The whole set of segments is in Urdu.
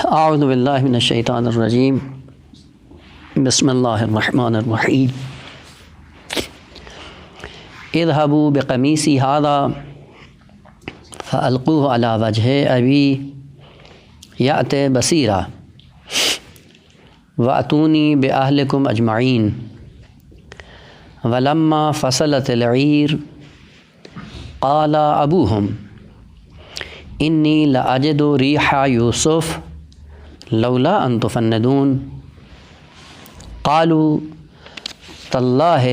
اعوذ باللہ من الشیطان الرجیم بسم اللہ الرحمن الرحیم اذهبوا بقمیصی ھذا فالقوه علی وجہ ابی یأت بصیرا واتونی باہلکم اجمعین ولما فصلت العیر قال ابوہم انی لاجد ریح یوسف لولا ان تفندون قالوا تاللہ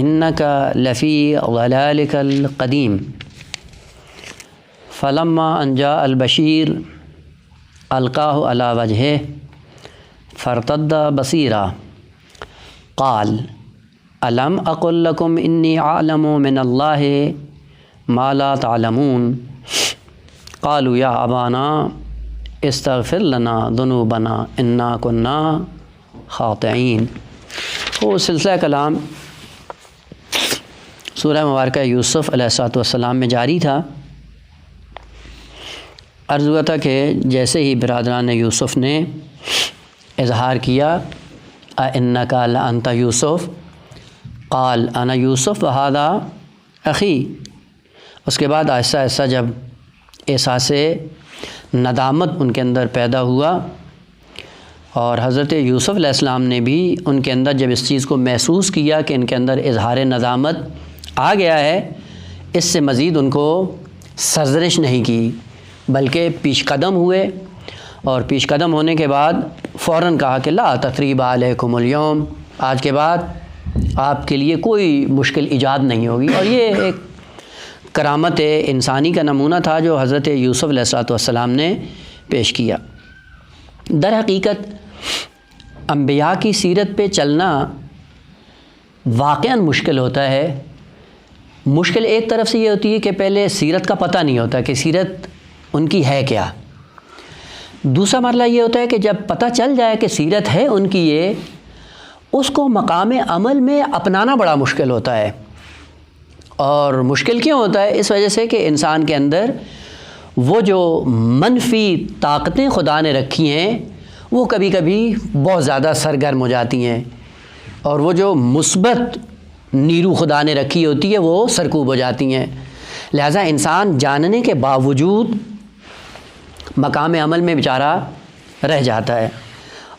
انک لفی ضلالک القدیم فلما ان جاء البشیر القاہ علی وجہہ فارتد بصیرا قال الم اقل لکم انی اعلم من اللہ ما لا تعلمون قالوا یا ابانا استغفر لنا ذنوبنا انا کنا خاطئین۔ وہ سلسلہ کلام سورہ مبارکہ یوسف علیہ السلام میں جاری تھا۔ عرض ہوا تھا کہ جیسے ہی برادران یوسف نے اظہار کیا اِنَّکَ لَأَنْتَ یوسف قال انا یوسف وہذا اخی، اس کے بعد آہستہ آہستہ جب احساس ندامت ان کے اندر پیدا ہوا اور حضرت یوسف علیہ السلام نے بھی ان کے اندر جب اس چیز کو محسوس کیا کہ ان کے اندر اظہار ندامت آ گیا ہے، اس سے مزید ان کو سرزنش نہیں کی بلکہ پیش قدم ہوئے، اور پیش قدم ہونے کے بعد فوراً کہا کہ لا تثریب علیکم اليوم، آج کے بعد آپ کے لیے کوئی مشکل ایجاد نہیں ہوگی۔ اور یہ ایک کرامت انسانی کا نمونہ تھا جو حضرت یوسف علیہ السلام نے پیش کیا۔ در حقیقت انبیاء کی سیرت پہ چلنا واقعاً مشکل ہوتا ہے۔ مشکل ایک طرف سے یہ ہوتی ہے کہ پہلے سیرت کا پتہ نہیں ہوتا کہ سیرت ان کی ہے کیا۔ دوسرا مرحلہ یہ ہوتا ہے کہ جب پتہ چل جائے کہ سیرت ہے ان کی یہ، اس کو مقام عمل میں اپنانا بڑا مشکل ہوتا ہے۔ اور مشکل کیوں ہوتا ہے؟ اس وجہ سے کہ انسان کے اندر وہ جو منفی طاقتیں خدا نے رکھی ہیں وہ کبھی کبھی بہت زیادہ سرگرم ہو جاتی ہیں، اور وہ جو مثبت نیرو خدا نے رکھی ہوتی ہے وہ سرکوب ہو جاتی ہیں۔ لہٰذا انسان جاننے کے باوجود مقام عمل میں بیچارہ رہ جاتا ہے۔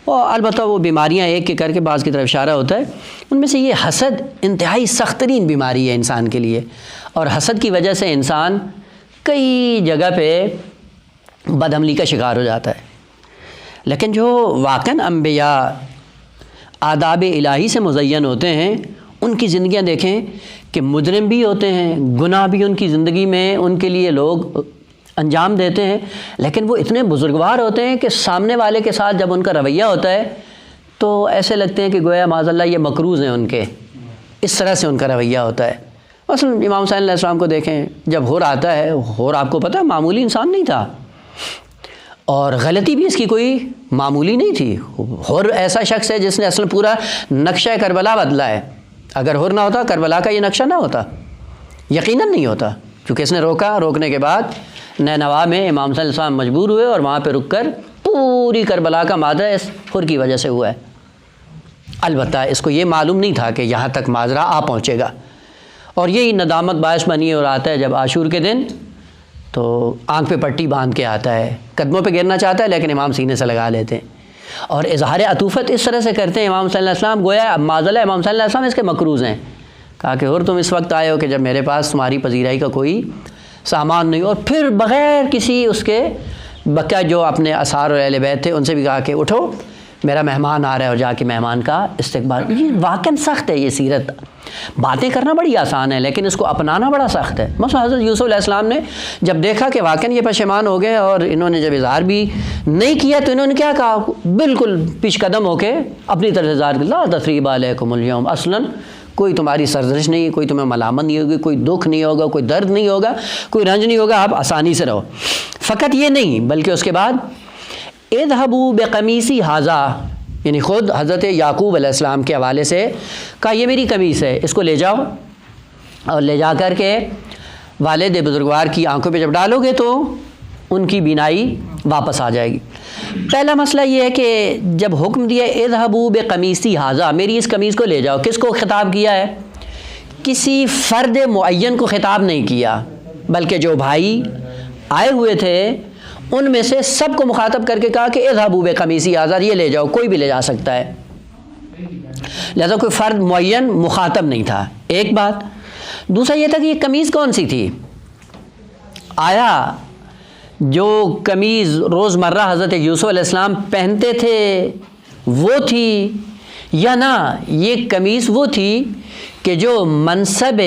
اور البتہ وہ بیماریاں ایک کے کر کے بعض کی طرف اشارہ ہوتا ہے، ان میں سے یہ حسد انتہائی سخت ترین بیماری ہے انسان کے لیے، اور حسد کی وجہ سے انسان کئی جگہ پہ بدعملی کا شکار ہو جاتا ہے۔ لیکن جو واقعاً انبیاء آداب الہی سے مزین ہوتے ہیں، ان کی زندگیاں دیکھیں کہ مجرم بھی ہوتے ہیں، گناہ بھی ان کی زندگی میں ان کے لیے لوگ انجام دیتے ہیں، لیکن وہ اتنے بزرگوار ہوتے ہیں کہ سامنے والے کے ساتھ جب ان کا رویہ ہوتا ہے تو ایسے لگتے ہیں کہ گویا معاذ اللہ یہ مکروز ہیں ان کے، اس طرح سے ان کا رویہ ہوتا ہے۔ مثلا امام حسین علیہ السلام کو دیکھیں، جب ہور آتا ہے، ہور آپ کو پتہ ہے معمولی انسان نہیں تھا، اور غلطی بھی اس کی کوئی معمولی نہیں تھی۔ ہور ایسا شخص ہے جس نے اصلا پورا نقشہ کربلا بدلا ہے۔ اگر ہور نہ ہوتا کربلا کا یہ نقشہ نہ ہوتا، یقیناً نہیں ہوتا، کیونکہ اس نے روکنے کے بعد نینوا میں امام صلی اللہ علیہ وسلم مجبور ہوئے اور وہاں پہ رک کر پوری کربلا کا ماجرا اس ہور کی وجہ سے ہوا ہے۔ البتہ اس کو یہ معلوم نہیں تھا کہ یہاں تک ماجرا آ پہنچے گا، اور یہی ندامت باعث بنی اور آتا ہے جب عاشور کے دن تو آنکھ پہ پٹی باندھ کے آتا ہے، قدموں پہ گرنا چاہتا ہے لیکن امام سینے سے لگا لیتے ہیں، اور اظہار عطوفت اس طرح سے کرتے ہیں امام صلی اللہ علیہ وسلم، گویا معذلہ امام صلی اللہ علیہ وسلم اس کے مقروض ہیں۔ کہا کہ اور تم اس وقت آئے ہو کہ جب میرے پاس تمہاری پذیرائی کا کوئی سامان نہیں، اور پھر بغیر کسی اس کے بقیہ جو اپنے اثار اور اہل بیت تھے ان سے بھی کہا کہ اٹھو میرا مہمان آ رہا ہے، اور جا کے مہمان کا استقبال۔ یہ واقعاً سخت ہے یہ سیرت، باتیں کرنا بڑی آسان ہے لیکن اس کو اپنانا بڑا سخت ہے۔ مثلا حضرت یوسف علیہ السلام نے جب دیکھا کہ واقعاً یہ پشیمان ہو گئے اور انہوں نے جب اظہار بھی نہیں کیا تو انہوں نے کیا کہا؟ بالکل پیش قدم ہو کے اپنی طرف اظہار کیا، لا تثریب علیکم اليوم، اصلاً کوئی تمہاری سرزنش نہیں ہے، کوئی تمہیں ملامت نہیں ہوگی، کوئی دکھ نہیں ہوگا، کوئی درد نہیں ہوگا، کوئی رنج نہیں ہوگا، آپ آسانی سے رہو۔ فقط یہ نہیں بلکہ اس کے بعد اذهبوا بقمیصی ھذا، یعنی خود حضرت یعقوب علیہ السلام کے حوالے سے کہا یہ میری قمیص ہے، اس کو لے جاؤ، اور لے جا کر کے والد بزرگوار کی آنکھوں پہ جب ڈالو گے تو ان کی بینائی واپس آ جائے گی۔ پہلا مسئلہ یہ ہے کہ جب حکم دیا اذهبوا بقمیصی ھذا، میری اس قمیص کو لے جاؤ، کس کو خطاب کیا ہے؟ کسی فرد معین کو خطاب نہیں کیا، بلکہ جو بھائی آئے ہوئے تھے ان میں سے سب کو مخاطب کر کے کہا کہ اذهبوا بقمیصی ھذا، یہ لے جاؤ، کوئی بھی لے جا سکتا ہے، لہذا کوئی فرد معین مخاطب نہیں تھا، ایک بات۔ دوسرا یہ تھا کہ یہ قمیض کون سی تھی؟ آیا جو قمیض روزمرہ حضرت یوسف علیہ السلام پہنتے تھے وہ تھی، یا نہ یہ قمیض وہ تھی کہ جو منصب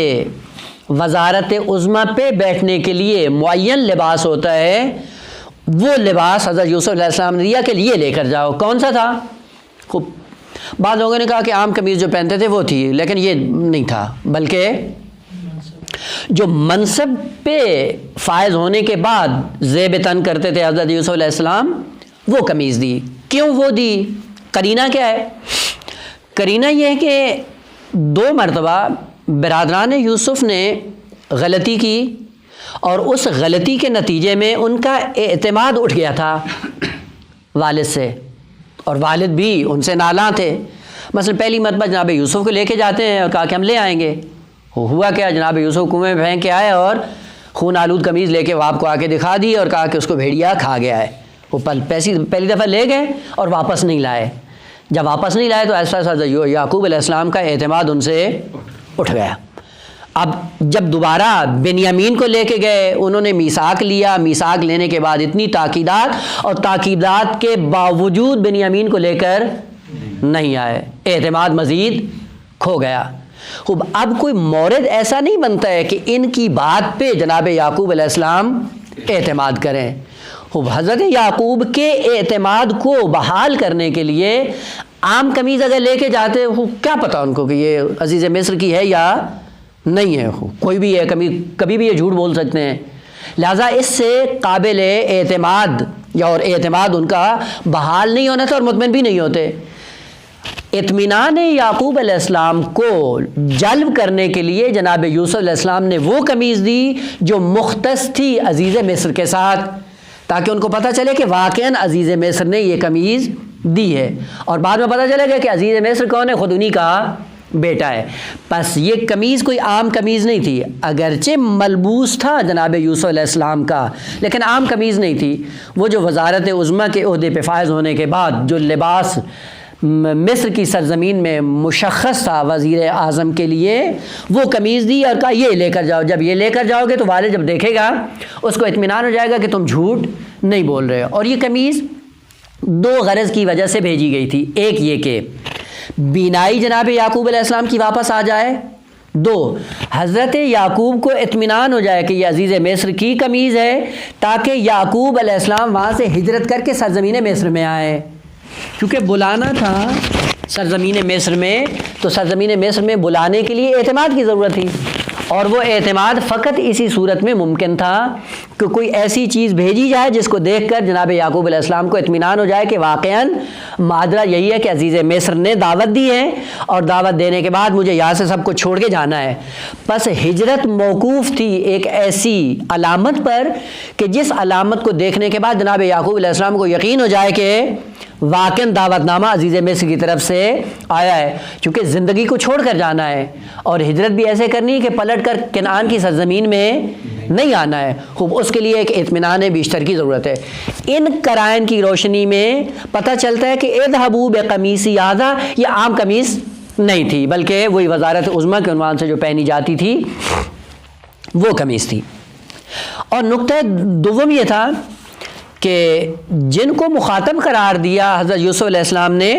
وزارت عظمیٰ پہ بیٹھنے کے لیے معین لباس ہوتا ہے، وہ لباس حضرت یوسف علیہ السلام نے دیا کہ یہ لے کر جاؤ۔ کون سا تھا؟ خوب بعض لوگوں نے کہا کہ عام قمیض جو پہنتے تھے وہ تھی، لیکن یہ نہیں تھا، بلکہ جو منصب پہ فائز ہونے کے بعد زیب تن کرتے تھے حضرت یوسف علیہ السلام، وہ قمیض دی۔ کیوں وہ دی؟ قرینہ کیا ہے؟ قرینہ یہ ہے کہ 2 مرتبہ برادران یوسف نے غلطی کی اور اس غلطی کے نتیجے میں ان کا اعتماد اٹھ گیا تھا والد سے، اور والد بھی ان سے نالاں تھے۔ مثلا پہلی مرتبہ جناب یوسف کو لے کے جاتے ہیں اور کہا کہ ہم لے آئیں گے، ہوا کیا؟ جناب یوسف کنویں میں پھینک کے آئے اور خون آلود قمیض لے کے آپ کو آ کے دکھا دی اور کہا کہ اس کو بھیڑیا کھا گیا ہے۔ وہ پہلی دفعہ لے گئے اور واپس نہیں لائے۔ جب واپس نہیں لائے تو ایسا یعقوب علیہ السلام کا اعتماد ان سے اٹھ گیا۔ اب جب دوبارہ بنیامین کو لے کے گئے، انہوں نے میثاق لیا، میثاق لینے کے بعد اتنی تاکیدات اور تاکیدات کے باوجود بنیامین کو لے کر نہیں آئے، اعتماد مزید کھو گیا۔ خوب اب کوئی مورد ایسا نہیں بنتا ہے کہ ان کی بات پہ جناب یعقوب علیہ السلام اعتماد کریں۔ خوب حضرت یعقوب کے اعتماد کو بحال کرنے کے لیے عام قمیض اگر لے کے جاتے، کیا پتہ ان کو کہ یہ عزیز مصر کی ہے یا نہیں ہے، کوئی بھی ہے کبھی بھی یہ جھوٹ بول سکتے ہیں، لہٰذا اس سے قابل اعتماد یا اور اعتماد ان کا بحال نہیں ہونا تھا اور مطمئن بھی نہیں ہوتے۔ اطمینان یعقوب علیہ السلام کو جلب کرنے کے لیے جناب یوسف علیہ السلام نے وہ قمیض دی جو مختص تھی عزیز مصر کے ساتھ، تاکہ ان کو پتہ چلے کہ واقعاً عزیز مصر نے یہ قمیض دی ہے، اور بعد میں پتہ چلے گا کہ عزیز مصر کون ہے؟ خود انہی کا بیٹا ہے۔ پس یہ قمیض کوئی عام قمیض نہیں تھی، اگرچہ ملبوس تھا جناب یوسف علیہ السلام کا، لیکن عام قمیض نہیں تھی۔ وہ جو وزارت عظمیٰ کے عہدے پہ فائز ہونے کے بعد جو لباس مصر کی سرزمین میں مشخص تھا وزیر اعظم کے لیے، وہ قمیض دی اور کہا یہ لے کر جاؤ۔ جب یہ لے کر جاؤ گے تو والد جب دیکھے گا اس کو اطمینان ہو جائے گا کہ تم جھوٹ نہیں بول رہے ہو۔ اور یہ قمیض 2 غرض کی وجہ سے بھیجی گئی تھی، ایک یہ کہ بینائی جناب یعقوب علیہ السلام کی واپس آ جائے، 2 حضرت یعقوب کو اطمینان ہو جائے کہ یہ عزیز مصر کی قمیض ہے، تاکہ یعقوب علیہ السلام وہاں سے ہجرت کر کے سرزمین مصر میں آئے، کیونکہ بلانا تھا سرزمین مصر میں، تو سرزمین مصر میں بلانے کے لیے اعتماد کی ضرورت تھی، اور وہ اعتماد فقط اسی صورت میں ممکن تھا کہ کوئی ایسی چیز بھیجی جائے جس کو دیکھ کر جناب یعقوب علیہ السلام کو اطمینان ہو جائے کہ واقعاً ماجرا یہی ہے کہ عزیز مصر نے دعوت دی ہے، اور دعوت دینے کے بعد مجھے یہاں سے سب کو چھوڑ کے جانا ہے۔ پس ہجرت موقوف تھی ایک ایسی علامت پر کہ جس علامت کو دیکھنے کے بعد جناب یعقوب علیہ السلام کو یقین ہو جائے کہ واقعاً دعوت نامہ عزیز مصر کی طرف سے آیا ہے، چونکہ زندگی کو چھوڑ کر جانا ہے، اور ہجرت بھی ایسے کرنی ہے کہ پلٹ کر کنعان کی سرزمین میں نہیں آنا ہے۔ خوب اس کے لیے ایک اطمینان بیشتر کی ضرورت ہے۔ ان قرائن کی روشنی میں پتہ چلتا ہے کہ اذهبوا بقمیصی ھذا یہ عام قمیص نہیں تھی، بلکہ وہی وزارت عظمیٰ کے عنوان سے جو پہنی جاتی تھی وہ قمیص تھی۔ اور نقطہ دوم یہ تھا کہ جن کو مخاطب قرار دیا حضرت یوسف علیہ السلام نے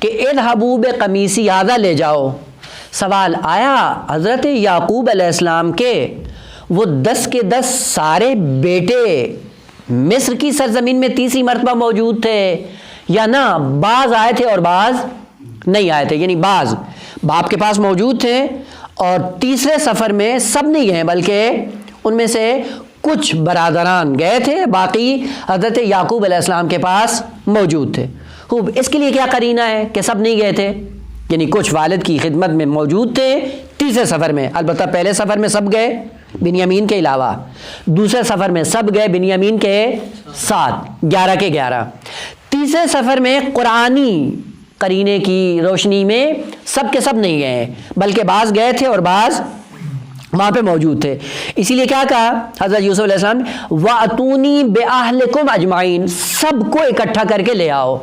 کہ اذهبوا بقمیصی ھذا لے جاؤ، سوال آیا حضرت یعقوب علیہ السلام کے وہ 10 کے 10 سارے بیٹے مصر کی سرزمین میں تیسری مرتبہ موجود تھے، یا نہ بعض آئے تھے اور بعض نہیں آئے تھے؟ یعنی بعض باپ کے پاس موجود تھے اور تیسرے سفر میں سب نہیں گئے، بلکہ ان میں سے کچھ برادران گئے تھے، باقی حضرت یعقوب علیہ السلام کے پاس موجود تھے۔ خوب اس کے لیے کیا قرینہ ہے کہ سب نہیں گئے تھے؟ یعنی کچھ والد کی خدمت میں موجود تھے تیسرے سفر میں، البتہ پہلے سفر میں سب گئے بنیامین کے علاوہ، دوسرے سفر میں سب گئے بنیامین کے ساتھ، 11 کے 11۔ تیسرے سفر میں قرآنی قرینے کی روشنی میں سب کے سب نہیں گئے، بلکہ بعض گئے تھے اور بعض وہاں پہ موجود تھے۔ اسی لیے کیا کہا حضرت یوسف علیہ السلام نے، وَأْتُونِي بِأَهْلِكُمْ أَجْمَعِينَ، سب کو اکٹھا کر کے لے آؤ۔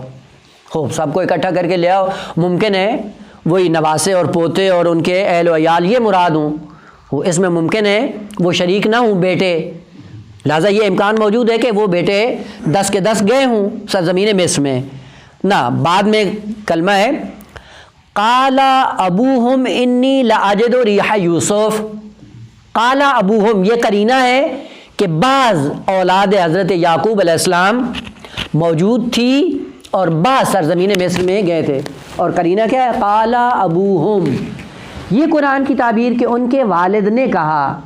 خوب، سب کو اکٹھا کر کے لے آؤ۔ ممکن ہے وہی نواسے اور پوتے اور ان کے اہل و عیال یہ مراد ہوں، اس میں ممکن ہے وہ شریک نہ ہوں بیٹے، لہٰذا یہ امکان موجود ہے کہ وہ بیٹے 10 کے 10 گئے ہوں سرزمین مصر میں نہ۔ بعد میں کلمہ ہے قال ابوہم انی لاجد ریح یوسف، قال ابوہم یہ قرینہ ہے کہ بعض اولاد حضرت یعقوب علیہ السلام موجود تھی اور بعض سرزمین مصر میں گئے تھے، اور قرینہ کیا ہے؟ قال ابوہم، یہ قرآن کی تعبیر کہ ان کے والد نے کہا،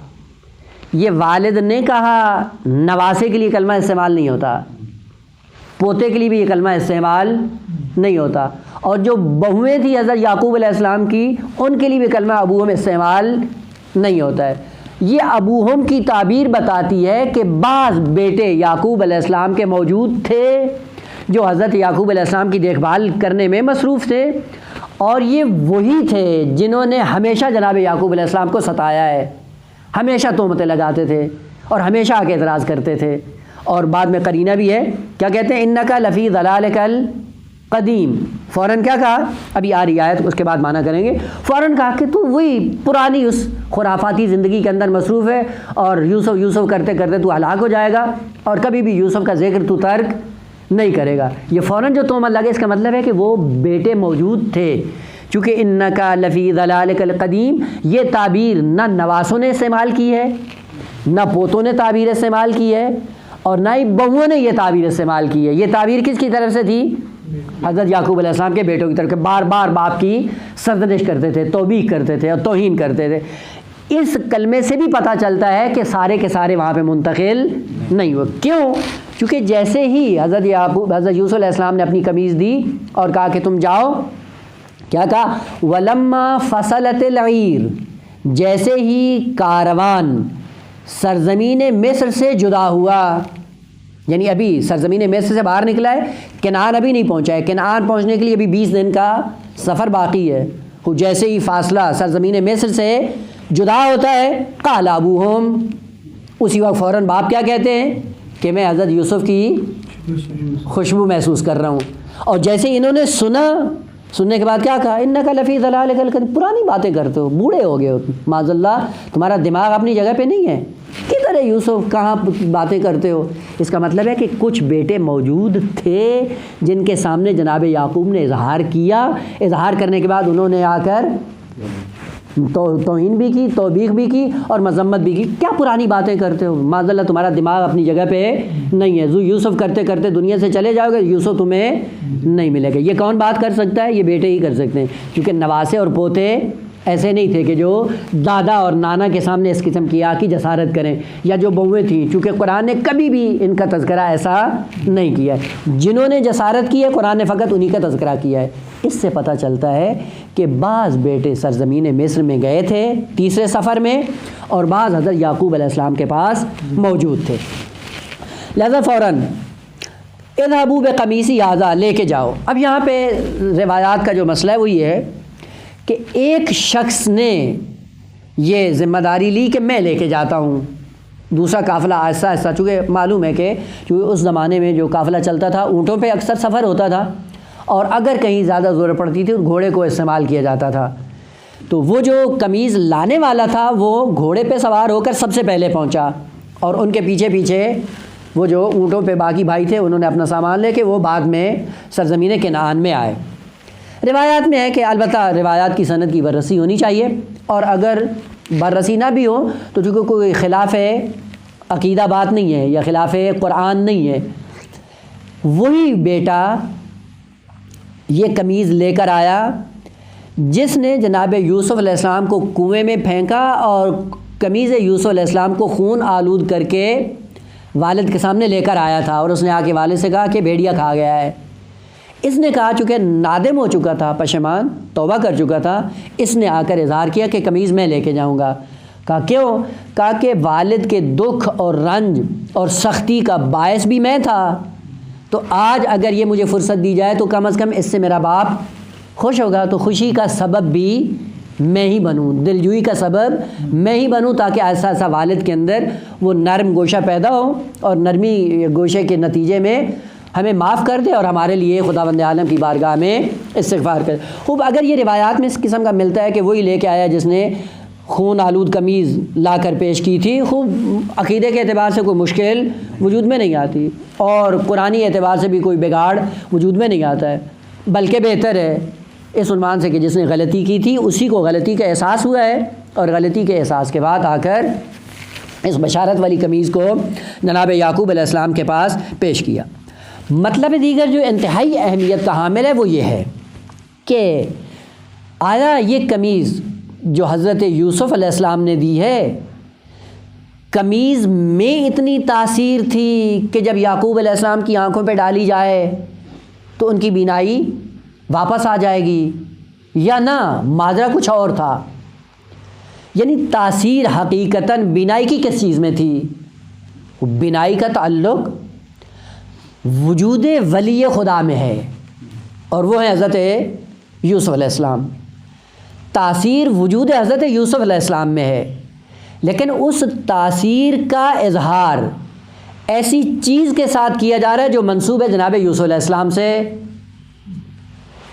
یہ والد نے کہا، نواسے کے لیے کلمہ استعمال نہیں ہوتا، پوتے کے لیے بھی یہ کلمہ استعمال نہیں ہوتا، اور جو بہویں تھیں حضرت یعقوب علیہ السلام کی ان کے لیے بھی کلمہ ابوہم استعمال نہیں ہوتا ہے۔ یہ ابوہم کی تعبیر بتاتی ہے کہ بعض بیٹے یعقوب علیہ السلام کے موجود تھے جو حضرت یعقوب علیہ السلام کی دیکھ بھال کرنے میں مصروف تھے، اور یہ وہی تھے جنہوں نے ہمیشہ جناب یعقوب علیہ السلام کو ستایا ہے، ہمیشہ تہمتیں لگاتے تھے اور ہمیشہ آ کے اعتراض کرتے تھے۔ اور بعد میں قرینہ بھی ہے، کیا کہتے ہیں؟ انکا لفی ضلالک القدیم، فوراً کیا کہا؟ ابھی آ رہی آیت، اس کے بعد معنی کریں گے۔ فوراً کہا کہ تو وہی پرانی اس خرافاتی زندگی کے اندر مصروف ہے، اور یوسف یوسف کرتے کرتے تو ہلاک ہو جائے گا، اور کبھی بھی یوسف کا ذکر تو ترک نہیں کرے گا۔ یہ فوراً جو تہمت لگے اس کا مطلب ہے کہ وہ بیٹے موجود تھے، چونکہ انکا لفی ضلالک القدیم یہ تعبیر نہ نواسوں نے استعمال کی ہے، نہ پوتوں نے تعبیر استعمال کی ہے، اور نہ ہی بہوؤں نے یہ تعبیر استعمال کی ہے۔ یہ تعبیر کس کی طرف سے تھی؟ حضرت یعقوب علیہ السلام کے بیٹوں کی طرف، بار بار باپ کی سرزنش کرتے تھے، توبیخ کرتے تھے اور توہین کرتے تھے۔ اس کلمے سے بھی پتہ چلتا ہے کہ سارے کے سارے وہاں پہ منتقل نہیں ہوئے۔ کیوں؟ کیونکہ جیسے ہی حضرت یوسف علیہ السلام نے اپنی قمیض دی اور کہا کہ تم جاؤ، کیا کہا؟ وَلَمَّا فَصَلَتِ الْعِيرُ، جیسے ہی کاروان سرزمین مصر سے جدا ہوا، یعنی ابھی سرزمین مصر سے باہر نکلا ہے، کنعان ابھی نہیں پہنچا ہے، کنعان پہنچنے کے لیے ابھی 20 دن کا سفر باقی ہے۔ جیسے ہی فاصلہ سرزمین مصر سے جدا ہوتا ہے، قال ابوہم، اسی وقت فوراً باپ کیا کہتے ہیں کہ میں حضرت یوسف کی خوشبو محسوس کر رہا ہوں۔ اور جیسے انہوں نے سننے کے بعد کیا کہا؟ انکا لفی ضلالک القدیم، پرانی باتیں کرتے ہو، بوڑھے ہو گئے ہو معاذ اللہ، تمہارا دماغ اپنی جگہ پہ نہیں ہے، کدھر ہے یوسف، کہاں باتیں کرتے ہو؟ اس کا مطلب ہے کہ کچھ بیٹے موجود تھے جن کے سامنے جناب یعقوب نے اظہار کیا، اظہار کرنے کے بعد انہوں نے آ کر توہین بھی کی، توبیخ بھی کی اور مذمت بھی کی، کیا پرانی باتیں کرتے ہو، معاذ اللہ تمہارا دماغ اپنی جگہ پہ نہیں ہے، یوسف کرتے کرتے دنیا سے چلے جاؤ گے، یوسف تمہیں نہیں ملے گا۔ یہ کون بات کر سکتا ہے؟ یہ بیٹے ہی کر سکتے ہیں، کیونکہ نواسے اور پوتے ایسے نہیں تھے کہ جو دادا اور نانا کے سامنے اس قسم کی کی جسارت کریں، یا جو بہویں تھیں، چونکہ قرآن نے کبھی بھی ان کا تذکرہ ایسا نہیں کیا ہے۔ جنہوں نے جسارت کی ہے قرآن نے فقط انہی کا تذکرہ کیا ہے۔ اس سے پتہ چلتا ہے کہ بعض بیٹے سرزمین مصر میں گئے تھے تیسرے سفر میں، اور بعض حضرت یعقوب علیہ السلام کے پاس موجود تھے۔ لہذا فوراً اذهبوا بقمیصی ھذا، لے کے جاؤ۔ اب یہاں پہ روایات کا جو مسئلہ ہے وہ یہ ہے کہ ایک شخص نے یہ ذمہ داری لی کہ میں لے کے جاتا ہوں، دوسرا قافلہ آہستہ آہستہ، چونکہ معلوم ہے کہ اس زمانے میں جو قافلہ چلتا تھا اونٹوں پہ اکثر سفر ہوتا تھا، اور اگر کہیں زیادہ ضرورت پڑتی تھی گھوڑے کو استعمال کیا جاتا تھا، تو وہ جو قمیض لانے والا تھا وہ گھوڑے پہ سوار ہو کر سب سے پہلے پہنچا، اور ان کے پیچھے پیچھے وہ جو اونٹوں پہ باقی بھائی تھے انہوں نے اپنا سامان لے کے وہ بعد میں سرزمین کنعان میں آئے۔ روایات میں ہے کہ البتہ روایات کی سند کی بررسی ہونی چاہیے، اور اگر بررسی نہ بھی ہو تو چونکہ کوئی خلاف عقیدہ بات نہیں ہے یا خلاف قرآن نہیں ہے، وہی بیٹا یہ قمیض لے کر آیا جس نے جناب یوسف علیہ السلام کو کنویں میں پھینکا اور قمیض یوسف علیہ السلام کو خون آلود کر کے والد کے سامنے لے کر آیا تھا، اور اس نے آ کے والد سے کہا کہ بھیڑیا کھا گیا ہے۔ اس نے کہا چونکہ نادم ہو چکا تھا، پشیمان، توبہ کر چکا تھا، اس نے آ کر اظہار کیا کہ قمیض میں لے کے جاؤں گا۔ کہا کیوں؟ کہا کہ والد کے دکھ اور رنج اور سختی کا باعث بھی میں تھا، تو آج اگر یہ مجھے فرصت دی جائے تو کم از کم اس سے میرا باپ خوش ہوگا، تو خوشی کا سبب بھی میں ہی بنوں، دلجوئی کا سبب میں ہی بنوں، تاکہ ایسا ایسا والد کے اندر وہ نرم گوشہ پیدا ہو اور نرمی گوشے کے نتیجے میں ہمیں معاف کر دے اور ہمارے لیے خداوند عالم کی بارگاہ میں استغفار کرے۔ خوب اگر یہ روایات میں اس قسم کا ملتا ہے کہ وہی لے کے آیا جس نے خون آلود قمیض لا کر پیش کی تھی، خوب عقیدے کے اعتبار سے کوئی مشکل وجود میں نہیں آتی اور قرآنی اعتبار سے بھی کوئی بگاڑ وجود میں نہیں آتا ہے، بلکہ بہتر ہے اس عنوان سے کہ جس نے غلطی کی تھی اسی کو غلطی کا احساس ہوا ہے، اور غلطی کے احساس کے بعد آ کر اس بشارت والی قمیض کو جناب یعقوب علیہ السلام کے پاس پیش کیا۔ مطلب دیگر جو انتہائی اہمیت کا حامل ہے وہ یہ ہے کہ آیا یہ قمیض جو حضرت یوسف علیہ السلام نے دی ہے، قمیض میں اتنی تاثیر تھی کہ جب یعقوب علیہ السلام کی آنکھوں پہ ڈالی جائے تو ان کی بینائی واپس آ جائے گی، یا نہ ماجرا کچھ اور تھا؟ یعنی تاثیر حقیقتاً بینائی کی کس چیز میں تھی؟ بینائی کا تعلق وجود ولی خدا میں ہے، اور وہ ہے حضرت یوسف علیہ السلام۔ تاثیر وجود حضرت یوسف علیہ السلام میں ہے، لیکن اس تاثیر کا اظہار ایسی چیز کے ساتھ کیا جا رہا ہے جو منسوب ہے جناب یوسف علیہ السلام سے۔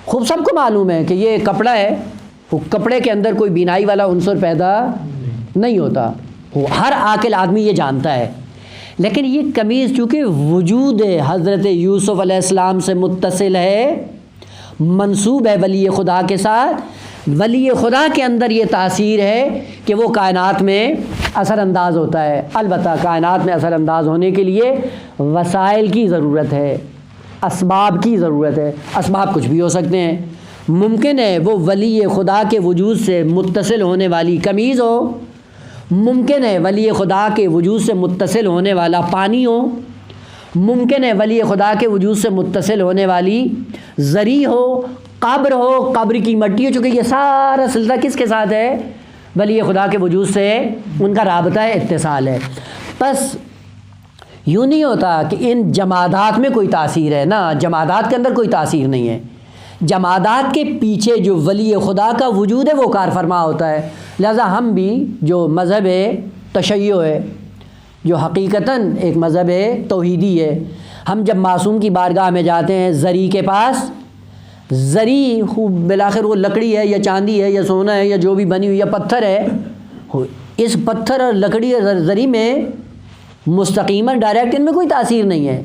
خوب سب کو معلوم ہے کہ یہ کپڑا ہے، وہ کپڑے کے اندر کوئی بینائی والا عنصر پیدا نہیں ہوتا، وہ ہر عاقل آدمی یہ جانتا ہے، لیکن یہ قمیض چونکہ وجود حضرت یوسف علیہ السلام سے متصل ہے، منسوب ہے ولی خدا کے ساتھ، ولی خدا کے اندر یہ تاثیر ہے کہ وہ کائنات میں اثر انداز ہوتا ہے۔ البتہ کائنات میں اثر انداز ہونے کے لیے وسائل کی ضرورت ہے، اسباب کی ضرورت ہے۔ اسباب کچھ بھی ہو سکتے ہیں، ممکن ہے وہ ولی خدا کے وجود سے متصل ہونے والی قمیض ہو، ممکن ہے ولی خدا کے وجود سے متصل ہونے والا پانی ہو، ممکن ہے ولی خدا کے وجود سے متصل ہونے والی زری ہو، قبر ہو، قبر کی مٹی ہو، چونکہ یہ سارا سلسلہ کس کے ساتھ ہے؟ ولی خدا کے وجود سے ان کا رابطہ ہے، اتصال ہے۔ بس یوں نہیں ہوتا کہ ان جمادات میں کوئی تاثیر ہے، نا، جمادات کے اندر کوئی تاثیر نہیں ہے، جمادات کے پیچھے جو ولی خدا کا وجود ہے وہ کار فرما ہوتا ہے۔ لہذا ہم بھی جو مذہب تشیع ہے، جو حقیقتاً ایک مذہب توحیدی ہے، ہم جب معصوم کی بارگاہ میں جاتے ہیں زری کے پاس، زری خوب بالآخر وہ لکڑی ہے یا چاندی ہے یا سونا ہے یا جو بھی بنی ہوئی یا پتھر ہے، اس پتھر اور لکڑی اور زری میں مستقیماً ڈائریکٹ ان میں کوئی تاثیر نہیں ہے،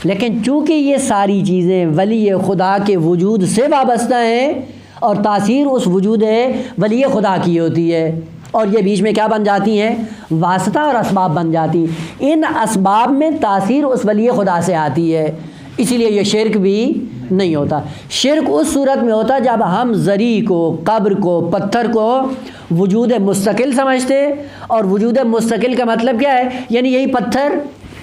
لیکن چونکہ یہ ساری چیزیں ولی خدا کے وجود سے وابستہ ہیں اور تاثیر اس وجود ولی خدا کی ہوتی ہے، اور یہ بیچ میں کیا بن جاتی ہیں؟ واسطہ اور اسباب بن جاتی ہیں۔ ان اسباب میں تاثیر اس ولی خدا سے آتی ہے، اسی لیے یہ شرک بھی نہیں ہوتا۔ شرک اس صورت میں ہوتا جب ہم زری کو، قبر کو، پتھر کو وجود مستقل سمجھتے، اور وجود مستقل کا مطلب کیا ہے؟ یعنی یہی پتھر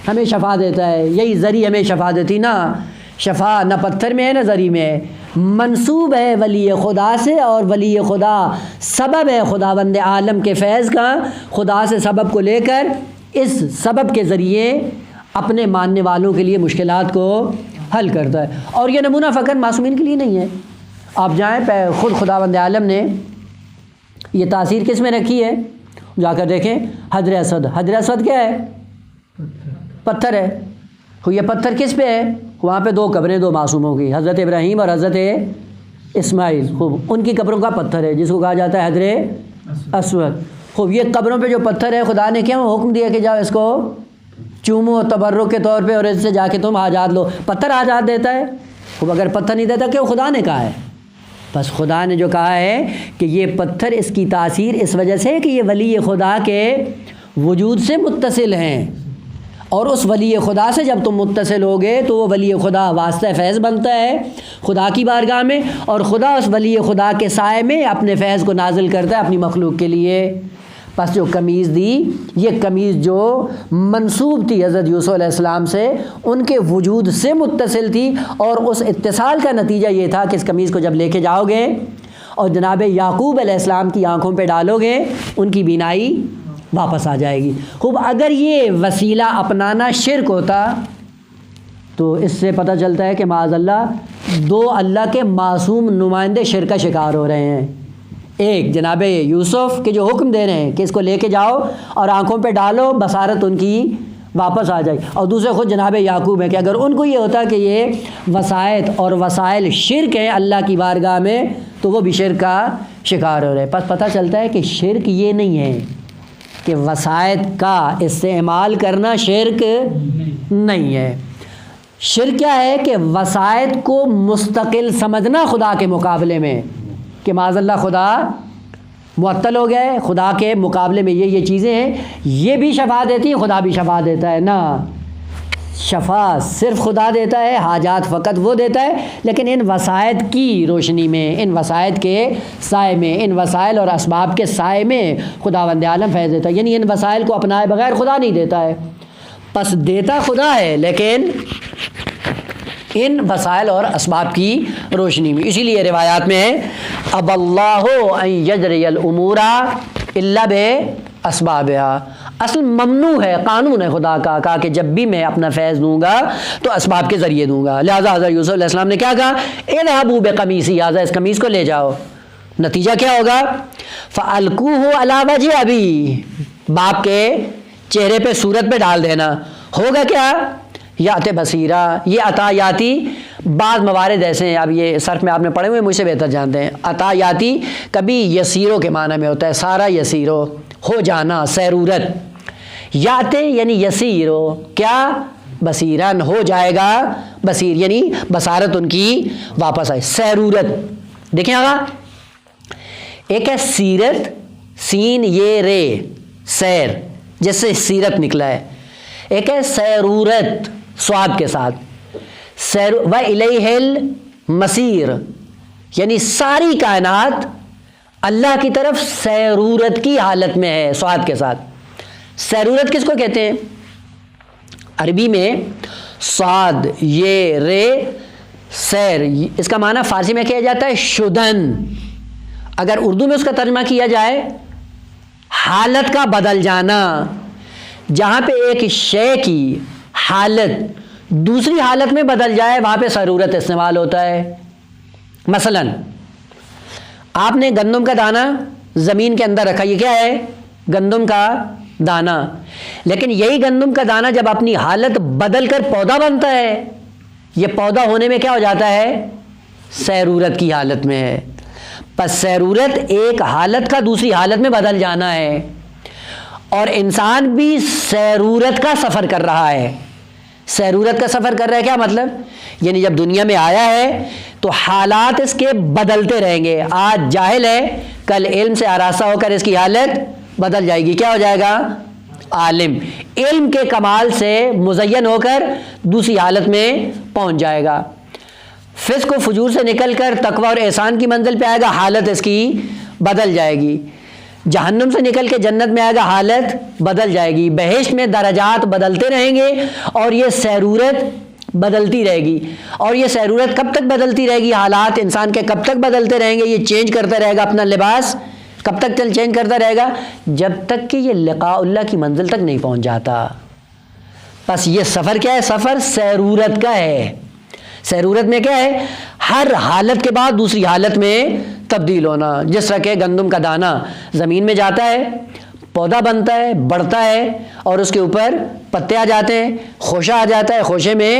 ہمیں شفا دیتا ہے، یہی زری ہمیں شفا دیتی، نہ شفا نہ پتھر میں ہے نہ زری میں ہے، منسوب ہے ولی خدا سے، اور ولی خدا سبب ہے خداوند عالم کے فیض کا، خدا سے سبب کو لے کر اس سبب کے ذریعے اپنے ماننے والوں کے لیے مشکلات کو حل کرتا ہے۔ اور یہ نمونہ فقط معصومین کے لیے نہیں ہے، آپ جائیں خود خداوند عالم نے یہ تاثیر کس میں رکھی ہے، جا کر دیکھیں حجر اسود۔ حجر اسود کیا ہے؟ پتھر ہے۔ یہ پتھر کس پہ ہے؟ وہاں پہ دو قبریں، دو معصوموں کی، حضرت ابراہیم اور حضرت اسماعیل، خوب ان کی قبروں کا پتھر ہے جس کو کہا جاتا ہے حجر اسود۔ خوب یہ قبروں پہ جو پتھر ہے، خدا نے کیا حکم دیا کہ جاؤ اس کو چومو تبرک کے طور پہ اور اس سے جا کے تم حاجات لو۔ پتھر حاجات دیتا ہے؟ خوب اگر پتھر نہیں دیتا کیوں؟ خدا نے کہا ہے، بس خدا نے جو کہا ہے کہ یہ پتھر اس کی تاثیر اس وجہ سے ہے کہ یہ ولی خدا کے وجود سے متصل ہیں، اور اس ولی خدا سے جب تم متصل ہوگے تو وہ ولی خدا واسطہ فیض بنتا ہے خدا کی بارگاہ میں، اور خدا اس ولی خدا کے سائے میں اپنے فیض کو نازل کرتا ہے اپنی مخلوق کے لیے۔ پس جو قمیض دی، یہ قمیض جو منسوب تھی حضرت یوسف علیہ السلام سے، ان کے وجود سے متصل تھی، اور اس اتصال کا نتیجہ یہ تھا کہ اس قمیض کو جب لے کے جاؤ گے اور جناب یعقوب علیہ السلام کی آنکھوں پہ ڈالو گے، ان کی بینائی واپس آ جائے گی۔ خوب اگر یہ وسیلہ اپنانا شرک ہوتا تو اس سے پتہ چلتا ہے کہ معاذ اللہ دو اللہ کے معصوم نمائندے شرک کا شکار ہو رہے ہیں۔ ایک جناب یوسف کے جو حکم دے رہے ہیں کہ اس کو لے کے جاؤ اور آنکھوں پہ ڈالو، بصارت ان کی واپس آ جائے، اور دوسرے خود جناب یعقوب ہیں کہ اگر ان کو یہ ہوتا کہ یہ وسائط اور وسائل شرک ہیں اللہ کی بارگاہ میں تو وہ بھی شرک کا شکار ہو رہے۔ پس پتہ چلتا ہے کہ شرک یہ نہیں ہے کہ وسائط کا استعمال کرنا شرک نہیں ہے۔ شرک کیا ہے کہ وسائط کو مستقل سمجھنا خدا کے مقابلے میں، کہ معاذ اللہ خدا معطل ہو گئے، خدا کے مقابلے میں یہ چیزیں ہیں، یہ بھی شفا دیتی ہیں، خدا بھی شفا دیتا ہے۔ نہ، شفا صرف خدا دیتا ہے، حاجات فقط وہ دیتا ہے، لیکن ان وسائط کی روشنی میں، ان وسائط کے سائے میں، ان وسائل اور اسباب کے سائے میں خداوند عالم فیض دیتا ہے۔ یعنی ان وسائل کو اپنائے بغیر خدا نہیں دیتا ہے، پس دیتا خدا ہے لیکن ان وسائل اور اسباب کی روشنی میں۔ اسی لیے روایات میں ہے اب اللہ ان یجری الامور الا باسبابها، اصل ممنوع ہے، قانون ہے خدا کا، کہا کہ جب بھی میں اپنا فیض دوں گا تو اسباب کے ذریعے دوں گا۔ لہٰذا حضرت یوسف علیہ السلام نے کیا کہا، اذهبوا بقمیصی ھذا، اس قمیص کو لے جاؤ۔ نتیجہ کیا ہوگا، فالقوہ علی وجہ ابی، باپ کے چہرے پہ صورت پہ ڈال دینا۔ ہوگا کیا، یات بصیرہ، یہ عطا یاتی بعض موارد ایسے ہیں، اب یہ صرف میں آپ نے پڑھے ہوئے مجھ سے بہتر جانتے ہیں، عطا یاتی کبھی یسیرو کے معنی میں ہوتا ہے، سارا یسیرو، ہو جانا، سیرورت، یاتے یعنی یسیرو، کیا، بصیرن، ہو جائے گا، بصیر یعنی بصارت ان کی واپس آئے، سیرورت۔ دیکھیں آگا، ایک ہے سیرت، سین یہ رے، سیر، جس سے سیرت نکلا ہے، ایک ہے سیرورت سواد کے ساتھ، وَإِلَيْهِ الْمَصِيرُ، یعنی ساری کائنات اللہ کی طرف سیرورت کی حالت میں ہے، سواد کے ساتھ۔ سیرورت کس کو کہتے ہیں، عربی میں صاد یہ رے سیر، اس کا معنی فارسی میں کیا جاتا ہے شدن، اگر اردو میں اس کا ترجمہ کیا جائے حالت کا بدل جانا، جہاں پہ ایک شے کی حالت دوسری حالت میں بدل جائے وہاں پہ سیرورت استعمال ہوتا ہے۔ مثلا آپ نے گندم کا دانہ زمین کے اندر رکھا، یہ کیا ہے، گندم کا دانہ، لیکن یہی گندم کا دانہ جب اپنی حالت بدل کر پودا بنتا ہے، یہ پودا ہونے میں کیا ہو جاتا ہے، سیرورت کی حالت میں ہے۔ پس سیرورت ایک حالت کا دوسری حالت میں بدل جانا ہے، اور انسان بھی سیرورت کا سفر کر رہا ہے۔ سیرورت کا سفر کر رہا ہے کیا مطلب، یعنی جب دنیا میں آیا ہے تو حالات اس کے بدلتے رہیں گے، آج جاہل ہے، کل علم سے آراستہ ہو کر اس کی حالت بدل جائے گی، کیا ہو جائے گا، عالم، علم کے کمال سے مزین ہو کر دوسری حالت میں پہنچ جائے گا، فسق و فجور سے نکل کر تقوی اور احسان کی منزل پہ آئے گا، حالت اس کی بدل جائے گی، جہنم سے نکل کے جنت میں آئے گا، حالت بدل جائے گی، بہشت میں درجات بدلتے رہیں گے، اور یہ سیرورت بدلتی رہے گی۔ اور یہ سیرورت کب تک بدلتی رہے گی، حالات انسان کے کب تک بدلتے رہیں گے، یہ چینج کرتا رہے گا اپنا لباس، کب تک چینج کرتا رہے گا، جب تک کہ یہ لقاء اللہ کی منزل تک نہیں پہنچ جاتا۔ بس یہ سفر کیا ہے، سفر سیرورت کا ہے۔ سیرورت میں کیا ہے، ہر حالت کے بعد دوسری حالت میں تبدیل ہونا، جس طرح کہ گندم کا دانہ زمین میں جاتا ہے، پودا بنتا ہے، بڑھتا ہے، اور اس کے اوپر پتے آ جاتے ہیں، خوشہ آ جاتا ہے، خوشے میں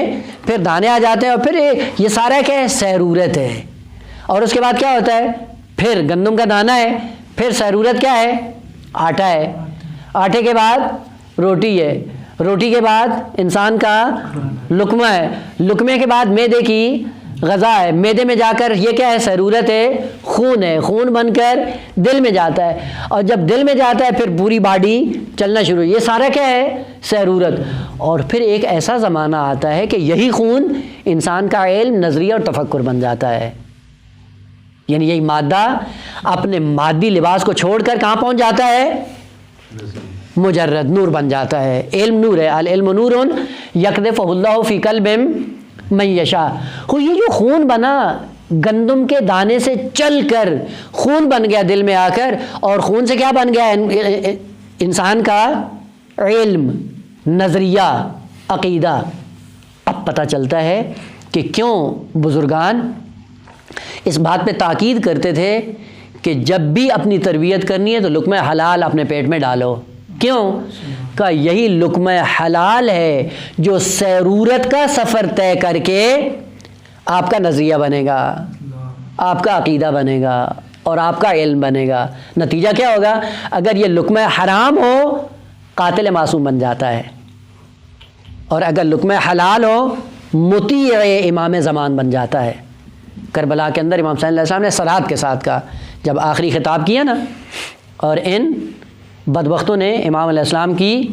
پھر دانے آ جاتے ہیں، اور پھر یہ سارا کیا ہے، سیرورت ہے۔ اور اس کے بعد کیا ہوتا ہے، پھر گندم کا دانہ ہے، پھر سیرورت کیا ہے، آٹا ہے، آٹے کے بعد روٹی ہے، روٹی کے بعد انسان کا لقمہ ہے، لقمے کے بعد معدے کی غذا ہے، معدے میں جا کر یہ کیا ہے، سیرورت ہے، خون ہے، خون بن کر دل میں جاتا ہے، اور جب دل میں جاتا ہے پھر پوری باڈی چلنا شروع، یہ سارا کیا ہے، سیرورت۔ اور پھر ایک ایسا زمانہ آتا ہے کہ یہی خون انسان کا علم، نظریہ اور تفکر بن جاتا ہے، یعنی یہی مادہ اپنے مادی لباس کو چھوڑ کر کہاں پہنچ جاتا ہے، مجرد نور بن جاتا ہے۔ علم نور ہے، العلم نور یقذفہ اللہ فی قلب من یشاء۔ یہ جو خون بنا گندم کے دانے سے چل کر خون بن گیا دل میں آ کر، اور خون سے کیا بن گیا، انسان کا علم، نظریہ، عقیدہ اب پتہ چلتا ہے کہ کیوں بزرگان اس بات پہ تاکید کرتے تھے کہ جب بھی اپنی تربیت کرنی ہے تو لقمہ حلال اپنے پیٹ میں ڈالو. کیوں؟ کہ یہی لقمہ حلال ہے جو سیرورت کا سفر طے کر کے آپ کا نظریہ بنے گا، آپ کا عقیدہ بنے گا اور آپ کا علم بنے گا. نتیجہ کیا ہوگا؟ اگر یہ لقمہ حرام ہو قاتل معصوم بن جاتا ہے، اور اگر لقمہ حلال ہو مطیع امام زمان بن جاتا ہے. کربلا کے اندر امام حسین علیہ السلام نے صلات کے ساتھ کہا، جب آخری خطاب کیا نا، اور ان بدبختوں نے امام علیہ السلام کی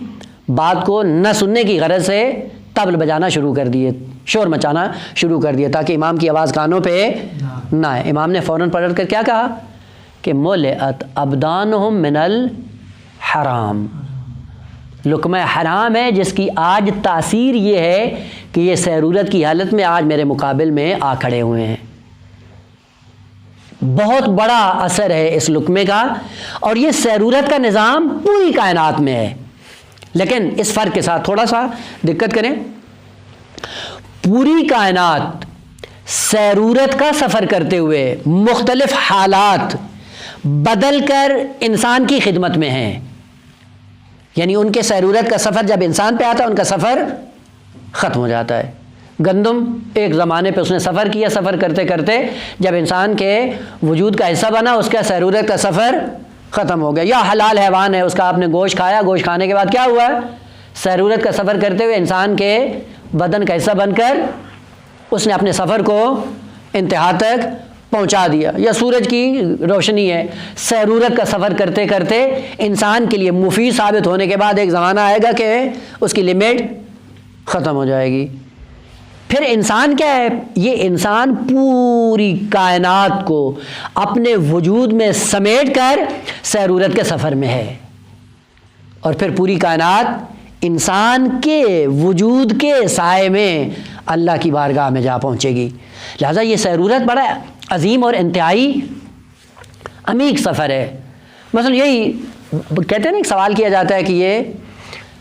بات کو نہ سننے کی غرض سے طبل بجانا شروع کر دیے، شور مچانا شروع کر دیا تاکہ امام کی آواز کانوں پہ نہ آئے. امام نے فوراً پلٹ کر کیا کہا کہ ملئت ابدانہم من الحرام، لقمہ حرام ہے جس کی آج تاثیر یہ ہے کہ یہ سیرورت کی حالت میں آج میرے مقابل میں آ کھڑے ہوئے ہیں. بہت بڑا اثر ہے اس لقمے کا، اور یہ سیرورت کا نظام پوری کائنات میں ہے. لیکن اس فرق کے ساتھ تھوڑا سا دقت کریں، پوری کائنات سیرورت کا سفر کرتے ہوئے مختلف حالات بدل کر انسان کی خدمت میں ہیں. یعنی ان کے سیرورت کا سفر جب انسان پہ آتا ہے ان کا سفر ختم ہو جاتا ہے. گندم ایک زمانے پہ اس نے سفر کیا، سفر کرتے کرتے جب انسان کے وجود کا حصہ بنا اس کا سیرورت کا سفر ختم ہو گیا. یا حلال حیوان ہے، اس کا آپ نے گوشت کھایا، گوشت کھانے کے بعد کیا ہوا؟ سیرورت کا سفر کرتے ہوئے انسان کے بدن کا حصہ بن کر اس نے اپنے سفر کو انتہا تک پہنچا دیا. یا سورج کی روشنی ہے، سیرورت کا سفر کرتے کرتے انسان کے لیے مفید ثابت ہونے کے بعد ایک زمانہ آئے گا کہ اس کی لمٹ ختم ہو جائے گی. پھر انسان کیا ہے؟ یہ انسان پوری کائنات کو اپنے وجود میں سمیٹ کر سیرورت کے سفر میں ہے، اور پھر پوری کائنات انسان کے وجود کے سائے میں اللہ کی بارگاہ میں جا پہنچے گی. لہذا یہ سیرورت بڑا عظیم اور انتہائی عمیق سفر ہے. مثلا یہی کہتے ہیں نا، ایک سوال کیا جاتا ہے کہ یہ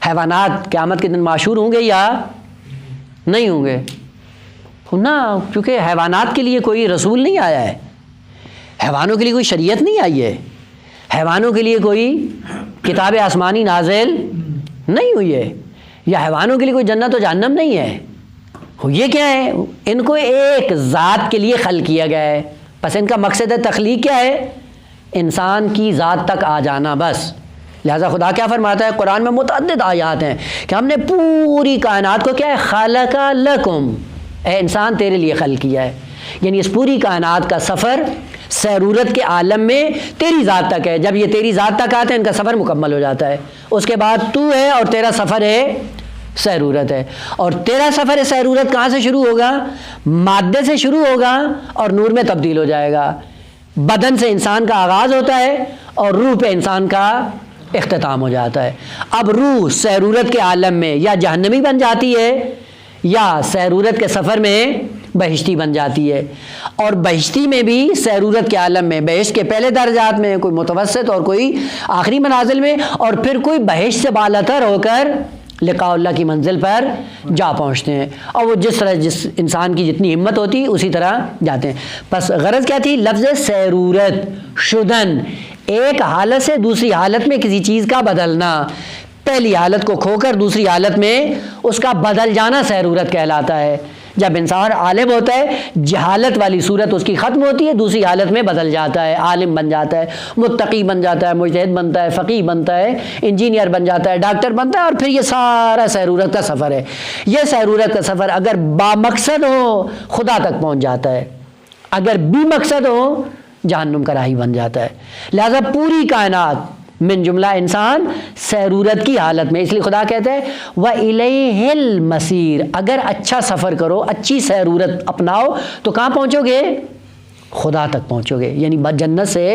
حیوانات قیامت کے دن معشور ہوں گے یا نہیں ہوں گے؟ نا، کیونکہ حیوانات کے لیے کوئی رسول نہیں آیا ہے، حیوانوں کے لیے کوئی شریعت نہیں آئی ہے، حیوانوں کے لیے کوئی کتاب آسمانی نازل نہیں ہوئی ہے، یا حیوانوں کے لیے کوئی جنت و جہنم نہیں ہے. یہ کیا ہے؟ ان کو ایک ذات کے لیے خلق کیا گیا ہے. بس ان کا مقصد تخلیق کیا ہے؟ انسان کی ذات تک آ جانا بس. لہذا خدا کیا فرماتا ہے قرآن میں؟ متعدد آیات ہیں کہ ہم نے پوری کائنات کو کیا ہے؟ خلق لکم، اے انسان تیرے لیے خلق کیا ہے. یعنی اس پوری کائنات کا سفر سیرورت کے عالم میں تیری ذات تک ہے. جب یہ تیری ذات تک آتے ہیں ان کا سفر مکمل ہو جاتا ہے. اس کے بعد تو ہے اور تیرا سفر ہے سیرورت ہے. اور تیرا سفر سیرورت کہاں سے شروع ہوگا؟ مادے سے شروع ہوگا اور نور میں تبدیل ہو جائے گا. بدن سے انسان کا آغاز ہوتا ہے اور روح پہ انسان کا اختتام ہو جاتا ہے. اب روح سیرورت کے عالم میں یا جہنمی بن جاتی ہے یا سیرورت کے سفر میں بہشتی بن جاتی ہے. اور بہشتی میں بھی سیرورت کے عالم میں بہشت کے پہلے درجات میں، کوئی متوسط اور کوئی آخری منازل میں، اور پھر کوئی بہشت سے بالاتر ہو کر لقاء اللہ کی منزل پر جا پہنچتے ہیں. اور وہ جس طرح جس انسان کی جتنی ہمت ہوتی اسی طرح جاتے ہیں. بس غرض کیا تھی؟ لفظ سیرورت، شدن، ایک حالت سے دوسری حالت میں کسی چیز کا بدلنا. پہلی حالت کو کھو کر دوسری حالت میں اس کا بدل جانا سیرورت کہلاتا ہے. جب انسان عالم ہوتا ہے، جہالت والی صورت اس کی ختم ہوتی ہے، دوسری حالت میں بدل جاتا ہے، عالم بن جاتا ہے، متقی بن جاتا ہے، مجتہد بنتا ہے، فقیہ بنتا ہے، انجینئر بن جاتا ہے، ڈاکٹر بنتا ہے. اور پھر یہ سارا سیرورت کا سفر ہے. یہ سیرورت کا سفر اگر بامقصد ہو خدا تک پہنچ جاتا ہے، اگر بے مقصد ہو جہنم کا راہی بن جاتا ہے. لہذا پوری کائنات من جملہ انسان سیرورت کی حالت میں. اس لیے خدا کہتا ہے وَإِلَيْهِ الْمَصِيرُ، اگر اچھا سفر کرو، اچھی سیرورت اپناؤ تو کہاں پہنچو گے؟ خدا تک پہنچو گے. یعنی جنت سے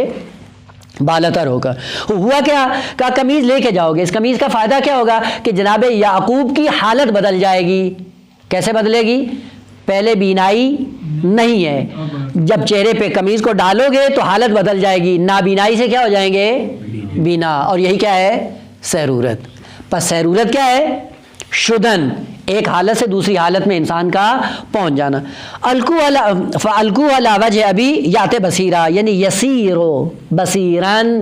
بالاتر ہو کر. ہوا کیا؟ کہ قمیض لے کے جاؤ گے. اس قمیض کا فائدہ کیا ہوگا؟ کہ جناب یعقوب کی حالت بدل جائے گی. کیسے بدلے گی؟ پہلے بینائی نہیں ہے، جب چہرے پہ قمیض کو ڈالو گے تو حالت بدل جائے گی. نابینائی سے کیا ہو جائیں گے؟ بینا. اور یہی کیا ہے؟ سیرورت. پس سیرورت کیا ہے؟ شدن، ایک حالت سے دوسری حالت میں انسان کا پہنچ جانا. فَأَلْقُوا عَلَىٰ وَجْهِ ابھی یات بصیرہ، یعنی یسیرو بصیرن،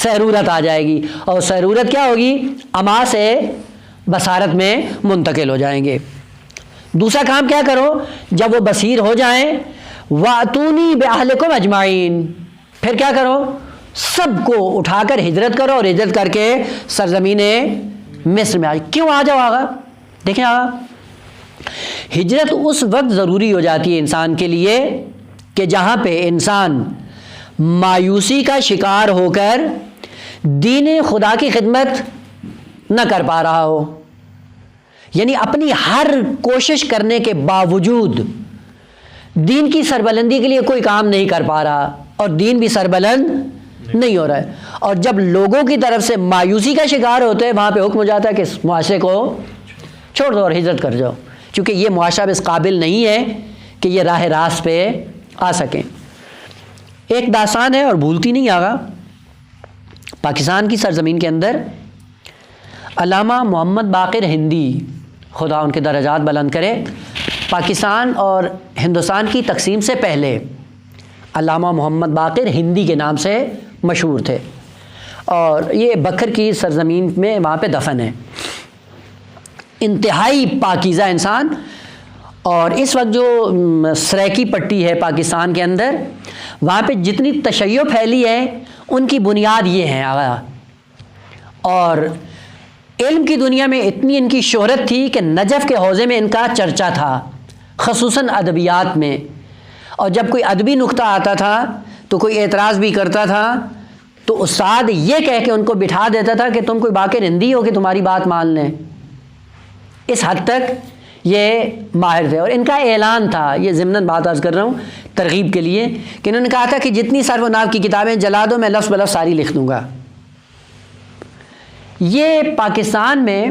سیرورت آ جائے گی. اور سیرورت کیا ہوگی؟ اما سے بصارت میں منتقل ہو جائیں گے. دوسرا کام کیا کرو؟ جب وہ بصیر ہو جائیں، وَأْتُونِي بِأَهْلِكُمْ أَجْمَعِينَ، پھر کیا کرو؟ سب کو اٹھا کر ہجرت کرو، اور ہجرت کر کے سرزمین مصر میں آ جاؤ. کیوں آ جاؤ آگا؟ دیکھیں آگا، ہجرت اس وقت ضروری ہو جاتی ہے انسان کے لیے کہ جہاں پہ انسان مایوسی کا شکار ہو کر دین خدا کی خدمت نہ کر پا رہا ہو. یعنی اپنی ہر کوشش کرنے کے باوجود دین کی سربلندی کے لیے کوئی کام نہیں کر پا رہا، اور دین بھی سربلند نہیں ہو رہا ہے. اور جب لوگوں کی طرف سے مایوسی کا شکار ہوتے ہیں، وہاں پہ حکم ہو جاتا ہے کہ اس معاشرے کو چھوڑ دو اور ہجرت کر جاؤ، چونکہ یہ معاشرہ اس قابل نہیں ہے کہ یہ راہ راست پہ آ سکیں. ایک داستان ہے اور بھولتی نہیں آگا. پاکستان کی سرزمین کے اندر علامہ محمد باقر ہندی، خدا ان کے درجات بلند کرے، پاکستان اور ہندوستان کی تقسیم سے پہلے علامہ محمد باقر ہندی کے نام سے مشہور تھے، اور یہ بکر کی سرزمین میں وہاں پہ دفن ہے. انتہائی پاکیزہ انسان. اور اس وقت جو سریکی پٹی ہے پاکستان کے اندر، وہاں پہ جتنی تشیع پھیلی ہے ان کی بنیاد یہ ہیں آغا. اور علم کی دنیا میں اتنی ان کی شہرت تھی کہ نجف کے حوزے میں ان کا چرچا تھا، خصوصاً ادبیات میں. اور جب کوئی ادبی نکتہ آتا تھا تو کوئی اعتراض بھی کرتا تھا تو استاد یہ کہہ کے ان کو بٹھا دیتا تھا کہ تم کوئی باقر ہندی ہو کہ تمہاری بات مان لیں. اس حد تک یہ ماہر تھے. اور ان کا اعلان تھا، یہ ضمناً بات عرض کر رہا ہوں ترغیب کے لیے، کہ انہوں نے کہا تھا کہ جتنی صرف و نحو کی کتابیں جلا دو، میں لفظ بلفظ ساری لکھ دوں گا. یہ پاکستان میں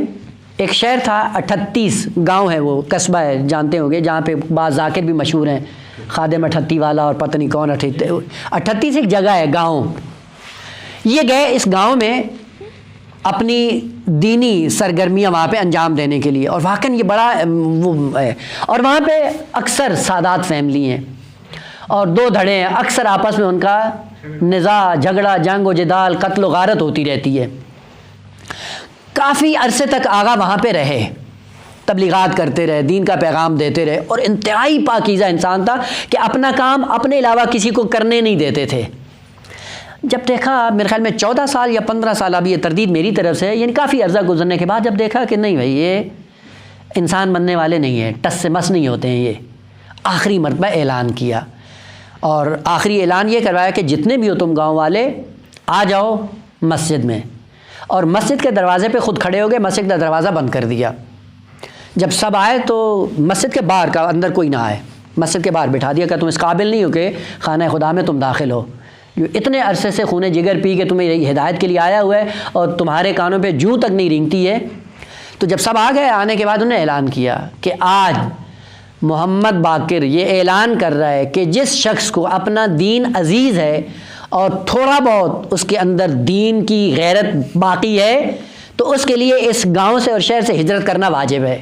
ایک شہر تھا 38 گاؤں ہے، وہ قصبہ ہے، جانتے ہوں گے، جہاں پہ بعض ذاکر بھی مشہور ہیں، خادم 38 والا اور پتہ نہیں کون 38 ایک جگہ ہے، گاؤں. یہ گئے اس گاؤں میں اپنی دینی سرگرمیاں وہاں پہ انجام دینے کے لیے، اور واقعاً یہ بڑا وہ ہے. اور وہاں پہ اکثر سادات فیملی ہیں اور دو دھڑے ہیں، اکثر آپس میں ان کا نزاع، جھگڑا، جنگ و جدال، قتل و غارت ہوتی رہتی ہے. کافی عرصے تک آگا وہاں پہ رہے، تبلیغات کرتے رہے، دین کا پیغام دیتے رہے، اور انتہائی پاکیزہ انسان تھا کہ اپنا کام اپنے علاوہ کسی کو کرنے نہیں دیتے تھے. جب دیکھا، میرے خیال میں 14 سال یا 15 سال، ابھی یہ تردید میری طرف سے، یعنی کافی عرصہ گزرنے کے بعد جب دیکھا کہ نہیں بھائی یہ انسان بننے والے نہیں ہیں، ٹس سے مس نہیں ہوتے ہیں، یہ آخری مرتبہ اعلان کیا. اور آخری اعلان یہ کروایا کہ جتنے بھی ہو تم گاؤں والے آ جاؤ مسجد میں. اور مسجد کے دروازے پہ خود کھڑے ہو گئے، مسجد کا دروازہ بند کر دیا. جب سب آئے تو مسجد کے باہر کا، اندر کوئی نہ آئے، مسجد کے باہر بٹھا دیا کہ تم اس قابل نہیں ہو کہ خانہ خدا میں تم داخل ہو. اتنے عرصے سے خون جگر پی کے تمہیں ہدایت کے لیے آیا ہوا ہے اور تمہارے کانوں پہ جوں تک نہیں رینگتی ہے. تو جب سب آ گئے، آنے کے بعد انہوں نے اعلان کیا کہ آج محمد باقر یہ اعلان کر رہا ہے کہ جس شخص کو اپنا دین عزیز ہے اور تھوڑا بہت اس کے اندر دین کی غیرت باقی ہے، تو اس کے لیے اس گاؤں سے اور شہر سے ہجرت کرنا واجب ہے.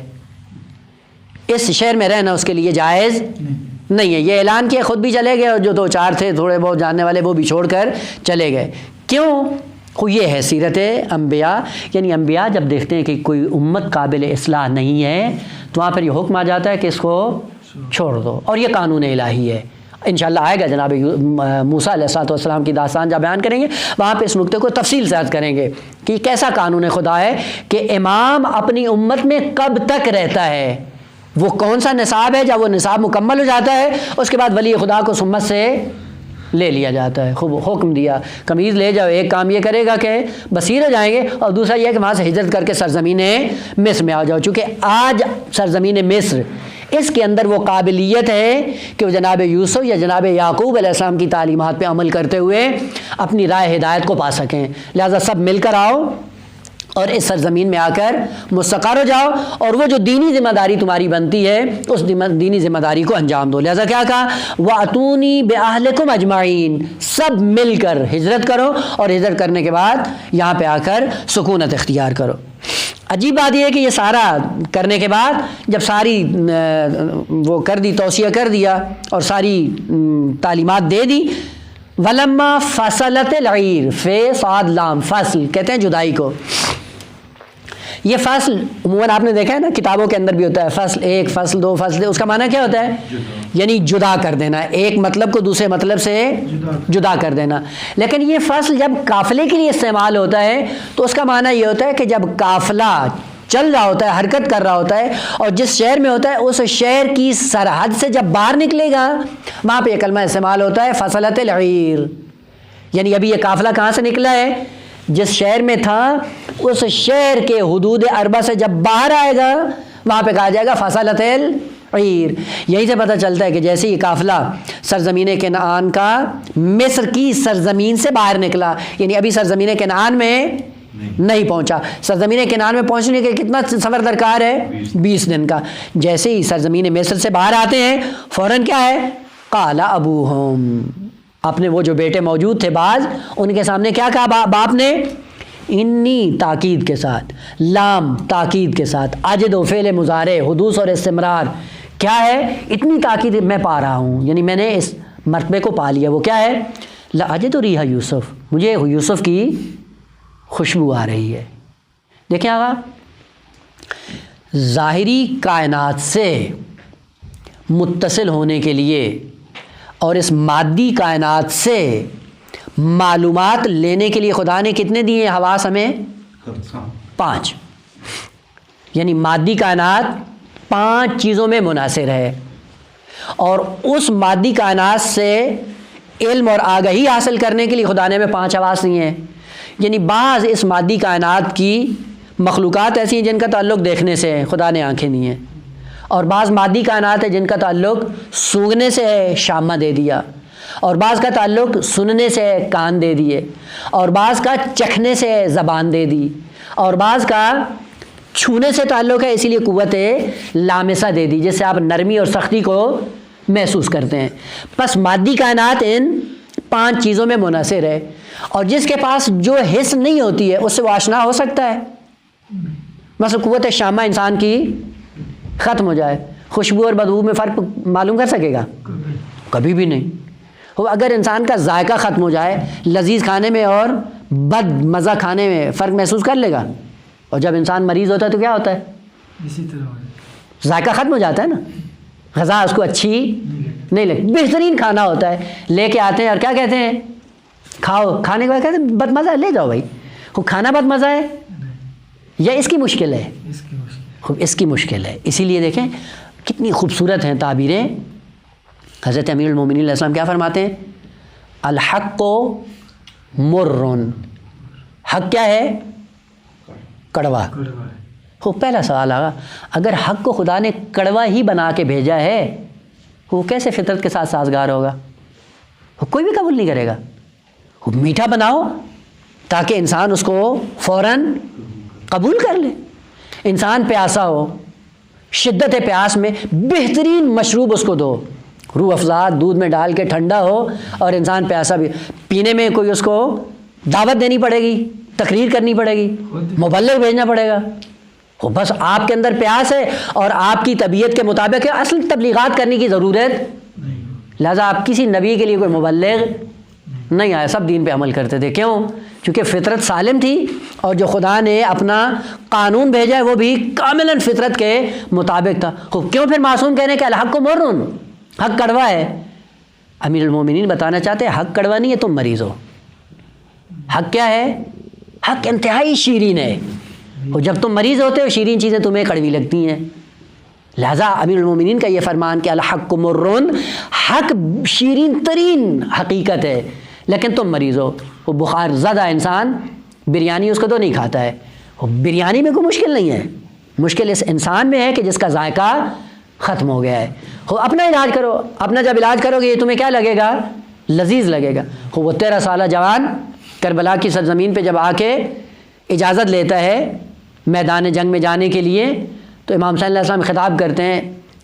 اس شہر میں رہنا اس کے لیے جائز نہیں ہے. یہ اعلان کیا، خود بھی چلے گئے، اور جو دو چار تھے تھوڑے بہت جاننے والے وہ بھی چھوڑ کر چلے گئے. کیوں؟ یہ ہے سیرت انبیاء. یعنی انبیاء جب دیکھتے ہیں کہ کوئی امت قابل اصلاح نہیں ہے تو وہاں پر یہ حکم آ جاتا ہے کہ اس کو چھوڑ دو. اور یہ قانون الہی ہے. انشاءاللہ آئے گا، جناب موسیٰ علیہ السلام کی داستان جب بیان کریں گے وہاں پہ اس نقطے کو تفصیل سے عرض کریں گے کہ یہ کیسا قانون خدا ہے کہ امام اپنی امت میں کب تک رہتا ہے، وہ کون سا نصاب ہے. جب وہ نصاب مکمل ہو جاتا ہے اس کے بعد ولی خدا کو سمت سے لے لیا جاتا ہے. خوب حکم دیا قمیض لے جاؤ. ایک کام یہ کرے گا کہ بصیر ہو جائیں گے، اور دوسرا یہ کہ وہاں سے ہجرت کر کے سرزمین مصر میں آ جاؤ. چونکہ آج سرزمین مصر اس کے اندر وہ قابلیت ہے کہ وہ جناب یوسف یا جناب یعقوب علیہ السلام کی تعلیمات پہ عمل کرتے ہوئے اپنی راہ ہدایت کو پا سکیں. لہذا سب مل کر آؤ اور اس سرزمین میں آ کر مستقر ہو جاؤ اور وہ جو دینی ذمہ داری تمہاری بنتی ہے اس دینی ذمہ داری کو انجام دو. لہذا کیا کہا؟ وَأْتُونِي بِأَهْلِكُمْ أَجْمَعِينَ، سب مل کر ہجرت کرو اور ہجرت کرنے کے بعد یہاں پہ آ کر سکونت اختیار کرو. عجیب بات یہ ہے کہ یہ سارا کرنے کے بعد جب ساری وہ کر دی، توصیہ کر دیا اور ساری تعلیمات دے دی، وَلَمَّا فَصَلَتِ الْعِيرُ، فے صاد لام، فصل کہتے ہیں جدائی کو. یہ فصل عموماً آپ نے دیکھا ہے نا کتابوں کے اندر بھی ہوتا ہے، فصل 1 فصل 2 فصل 3، اس کا معنی کیا ہوتا ہے؟ یعنی جدا کر دینا، ایک مطلب کو دوسرے مطلب سے جدا کر دینا. لیکن یہ فصل جب قافلے کے لیے استعمال ہوتا ہے تو اس کا معنی یہ ہوتا ہے کہ جب قافلہ چل رہا ہوتا ہے، حرکت کر رہا ہوتا ہے اور جس شہر میں ہوتا ہے اس شہر کی سرحد سے جب باہر نکلے گا وہاں پہ یہ کلمہ استعمال ہوتا ہے فصلت العیر. یعنی ابھی یہ قافلہ کہاں سے نکلا ہے؟ جس شہر میں تھا اس شہر کے حدود اربع سے جب باہر آئے گا وہاں پہ کہا جائے گا فصلت العیر. یہی سے پتہ چلتا ہے کہ جیسے یہ قافلہ سرزمین کنعان کا مصر کی سرزمین سے باہر نکلا، یعنی ابھی سرزمین کنعان میں نہیں پہنچا. سرزمین کنعان میں پہنچنے کے کتنا سفر درکار ہے؟ 20 دن کا. جیسے ہی سرزمین مصر سے باہر آتے ہیں فوراً کیا ہے؟ قال ابوہم، اپنے وہ جو بیٹے موجود تھے بعض، ان کے سامنے کیا کہا باپ نے؟ انی تاکید کے ساتھ، لام تاکید کے ساتھ، اجد و فعل مضارع حدوث اور استمرار، کیا ہے؟ اتنی تاکید میں پا رہا ہوں، یعنی میں نے اس مرتبے کو پا لیا. وہ کیا ہے؟ لاجد ریحہ یوسف، مجھے یوسف کی خوشبو آ رہی ہے. دیکھیں آقا، ظاہری کائنات سے متصل ہونے کے لیے اور اس مادی کائنات سے معلومات لینے کے لیے خدا نے کتنے دیے ہیں حواس ہمیں؟ 5. یعنی مادی کائنات 5 چیزوں میں منحصر ہے اور اس مادی کائنات سے علم اور آگہی حاصل کرنے کے لیے خدا نے ہمیں 5 حواس دیے ہیں. یعنی بعض اس مادی کائنات کی مخلوقات ایسی ہیں جن کا تعلق دیکھنے سے ہے، خدا نے آنکھیں دی ہیں، اور بعض مادی کائنات ہے جن کا تعلق سونگنے سے ہے، شامہ دے دیا، اور بعض کا تعلق سننے سے ہے، کان دے دیے، اور بعض کا چکھنے سے ہے، زبان دے دی، اور بعض کا چھونے سے تعلق ہے، اسی لیے قوت لامسہ دے دی جس سے آپ نرمی اور سختی کو محسوس کرتے ہیں. بس مادی کائنات ان 5 چیزوں میں منحصر ہے، اور جس کے پاس جو حس نہیں ہوتی ہے اس سے وہ آشنا ہو سکتا ہے. مثلا قوت شامہ انسان کی ختم ہو جائے، خوشبو اور بدبو میں فرق معلوم کر سکے گا؟ کبھی بھی نہیں. اگر انسان کا ذائقہ ختم ہو جائے، لذیذ کھانے میں اور بد مزہ کھانے میں فرق محسوس کر لے گا؟ اور جب انسان مریض ہوتا ہے تو کیا ہوتا ہے؟ اسی طرح ذائقہ ختم ہو جاتا ہے نا، غذا اس کو اچھی نہیں لگتی. بہترین کھانا ہوتا ہے، لے کے آتے ہیں اور کیا کہتے ہیں؟ کھاؤ. کھانے کے بعد کہتے ہیں بد مزہ ہے، لے جاؤ بھائی. وہ کھانا بد مزہ ہے یا اس کی مشکل ہے؟ اس کی مشکل ہے. اسی لیے دیکھیں کتنی خوبصورت ہیں تعبیریں. حضرت امیر المومنین علیہ السلام کیا فرماتے ہیں؟ الحق مرن، حق کیا ہے؟ کڑوا. وہ پہلا سوال آگا، اگر حق کو خدا نے کڑوا ہی بنا کے بھیجا ہے وہ کیسے فطرت کے ساتھ سازگار ہوگا؟ وہ کوئی بھی قبول نہیں کرے گا. وہ میٹھا بناؤ تاکہ انسان اس کو فوراً قبول کر لے. انسان پیاسا ہو، شدت پیاس میں بہترین مشروب اس کو دو، روح افزا دودھ میں ڈال کے ٹھنڈا ہو، اور انسان پیاسا بھی، پینے میں کوئی اس کو دعوت دینی پڑے گی، تقریر کرنی پڑے گی، مبلغ بھیجنا پڑے گا. وہ بس آپ کے اندر پیاس ہے اور آپ کی طبیعت کے مطابق ہے، اصل تبلیغات کرنے کی ضرورت، لہذا آپ کسی نبی کے لیے کوئی مبلغ نہیں آیا، سب دین پہ عمل کرتے تھے. کیوں؟ چونکہ فطرت سالم تھی اور جو خدا نے اپنا قانون بھیجا ہے وہ بھی کاملاً فطرت کے مطابق تھا. کیوں پھر معصوم کہنے کہ الحق کو مرن، حق کڑوا ہے؟ امیر المومنین بتانا چاہتے ہیں حق کڑوا نہیں ہے، تم مریض ہو. حق کیا ہے؟ حق انتہائی شیرین ہے، اور جب تم مریض ہوتے ہو شیرین چیزیں تمہیں کڑوی لگتی ہیں. لہذا امیر المومنین کا یہ فرمان کہ الحق مرن، حق شیرین ترین حقیقت ہے، لیکن تم مریض ہو. وہ بخار زدہ انسان بریانی اس کو تو نہیں کھاتا ہے، وہ بریانی میں کوئی مشکل نہیں ہے، مشکل اس انسان میں ہے کہ جس کا ذائقہ ختم ہو گیا ہے. اپنا علاج کرو، اپنا جب علاج کرو گے یہ تمہیں کیا لگے گا؟ لذیذ لگے گا. وہ 13 سالہ جوان کربلا کی سرزمین پہ جب آ کے اجازت لیتا ہے میدان جنگ میں جانے کے لیے، تو امام صلی اللہ علیہ وسلم خطاب کرتے ہیں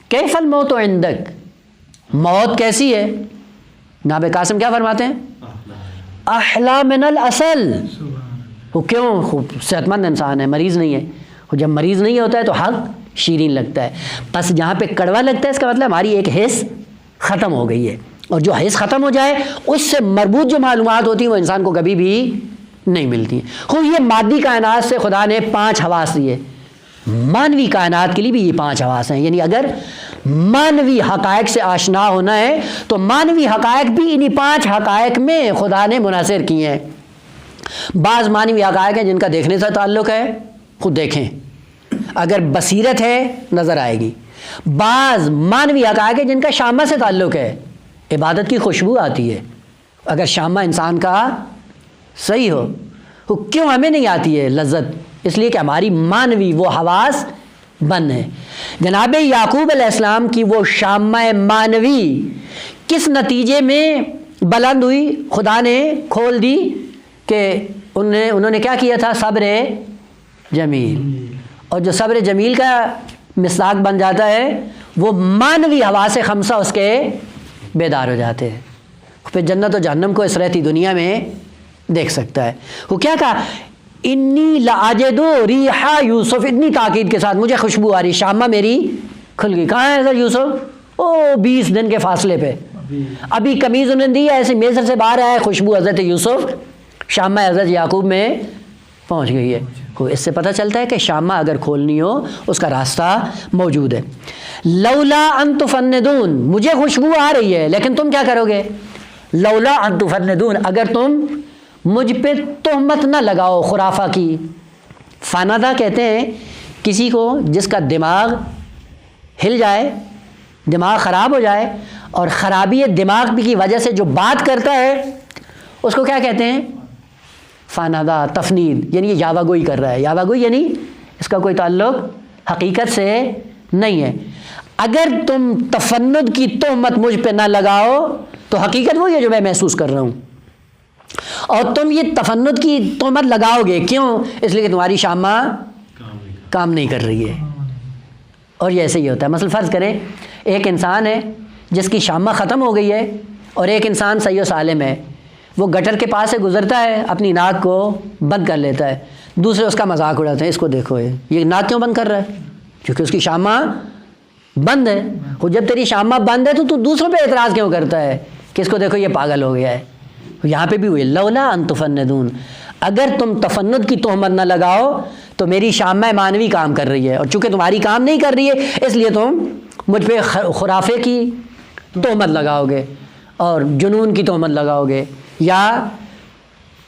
کیف الموت عندک، موت کیسی ہے؟ جناب قاسم کیا فرماتے ہیں؟ احلا من الاصل، وہ کیوں؟ خوب صحت مند انسان ہے، مریض نہیں ہے، وہ جب مریض نہیں ہوتا ہے تو حق شیرین لگتا ہے، بس جہاں پہ کڑوا لگتا ہے اس کا مطلب ہماری ایک حس ختم ہو گئی ہے، اور جو حس ختم ہو جائے اس سے مربوط جو معلومات ہوتی ہیں وہ انسان کو کبھی بھی نہیں ملتی ہیں۔ خوب یہ مادی کائنات سے خدا نے 5 حواس دیے، مانوی کائنات کے لیے بھی یہ 5 حواس ہیں، یعنی اگر مانوی حقائق سے آشنا ہونا ہے تو مانوی حقائق بھی انہی 5 حقائق میں خدا نے منحصر کیے ہیں۔ بعض مانوی حقائق ہیں جن کا دیکھنے سے تعلق ہے، خود دیکھیں، اگر بصیرت ہے نظر آئے گی۔ بعض مانوی حقائق ہیں جن کا شامہ سے تعلق ہے، عبادت کی خوشبو آتی ہے، اگر شامہ انسان کا صحیح ہو، وہ کیوں ہمیں نہیں آتی ہے لذت؟ اس لیے کہ ہماری مانوی وہ حواس بند ہیں۔ جناب یعقوب علیہ السلام کی وہ شامہ مانوی کس نتیجے میں بلند ہوئی؟ خدا نے کھول دی کہ انہوں نے کیا کیا تھا؟ صبر جمیل، اور جو صبر جمیل کا مصداق بن جاتا ہے وہ مانوی حواس خمسہ اس کے بیدار ہو جاتے ہیں، پھر جنت و جہنم کو اس رہتی دنیا میں دیکھ سکتا ہے۔ وہ کیا کہا؟ انی لاجد ریح یوسف، اتنی تاکید کے ساتھ مجھے خوشبو آ رہی، شامہ میری کھل گئی۔ کہاں ہے حضرت یوسف؟ 20 دن کے فاصلے پہ، ابھی قمیض انہوں نے دی ہے، ایسے میسر سے باہر آیا، خوشبو حضرت یوسف شامہ حضرت یعقوب میں پہنچ گئی ہے۔ اس سے پتہ چلتا ہے کہ شامہ اگر کھولنی ہو اس کا راستہ موجود ہے۔ لولا ان تفندون، مجھے خوشبو آ رہی ہے لیکن تم کیا کرو گے؟ لولا ان تفندون، اگر تم مجھ پہ تہمت نہ لگاؤ خرافہ کی۔ فانادہ کہتے ہیں کسی کو جس کا دماغ ہل جائے، دماغ خراب ہو جائے، اور خرابی دماغ کی وجہ سے جو بات کرتا ہے اس کو کیا کہتے ہیں؟ فانادہ، تفنید، یعنی یہ یاوہ گوئی کر رہا ہے۔ یاوہ گوئی یعنی اس کا کوئی تعلق حقیقت سے نہیں ہے۔ اگر تم تفند کی تہمت مجھ پہ نہ لگاؤ تو حقیقت وہی ہے جو میں محسوس کر رہا ہوں، اور تم یہ تفند کی تہمت لگاؤ گے، کیوں؟ اس لیے کہ تمہاری شامہ کام نہیں کر رہی ہے۔ اور یہ ایسے ہی ہوتا ہے۔ مثلا فرض کریں ایک انسان ہے جس کی شامہ ختم ہو گئی ہے، اور ایک انسان صحیح و سالم ہے، وہ گٹر کے پاس سے گزرتا ہے، اپنی ناک کو بند کر لیتا ہے، دوسرے اس کا مذاق اڑاتے ہیں، اس کو دیکھو یہ ناک کیوں بند کر رہا ہے؟ کیونکہ اس کی شامہ بند ہے۔ وہ جب تیری شامہ بند ہے تو دوسروں پہ اعتراض کیوں کرتا ہے کہ اس کو دیکھو یہ پاگل ہو گیا ہے؟ یہاں پہ بھی ہوئی لولا ان تفندون، اگر تم تفند کی تہمت نہ لگاؤ تو میری شامہ مانوی کام کر رہی ہے، اور چونکہ تمہاری کام نہیں کر رہی ہے اس لیے تم مجھ پہ خرافے کی تہمت لگاؤ گے اور جنون کی تہمت لگاؤ گے، یا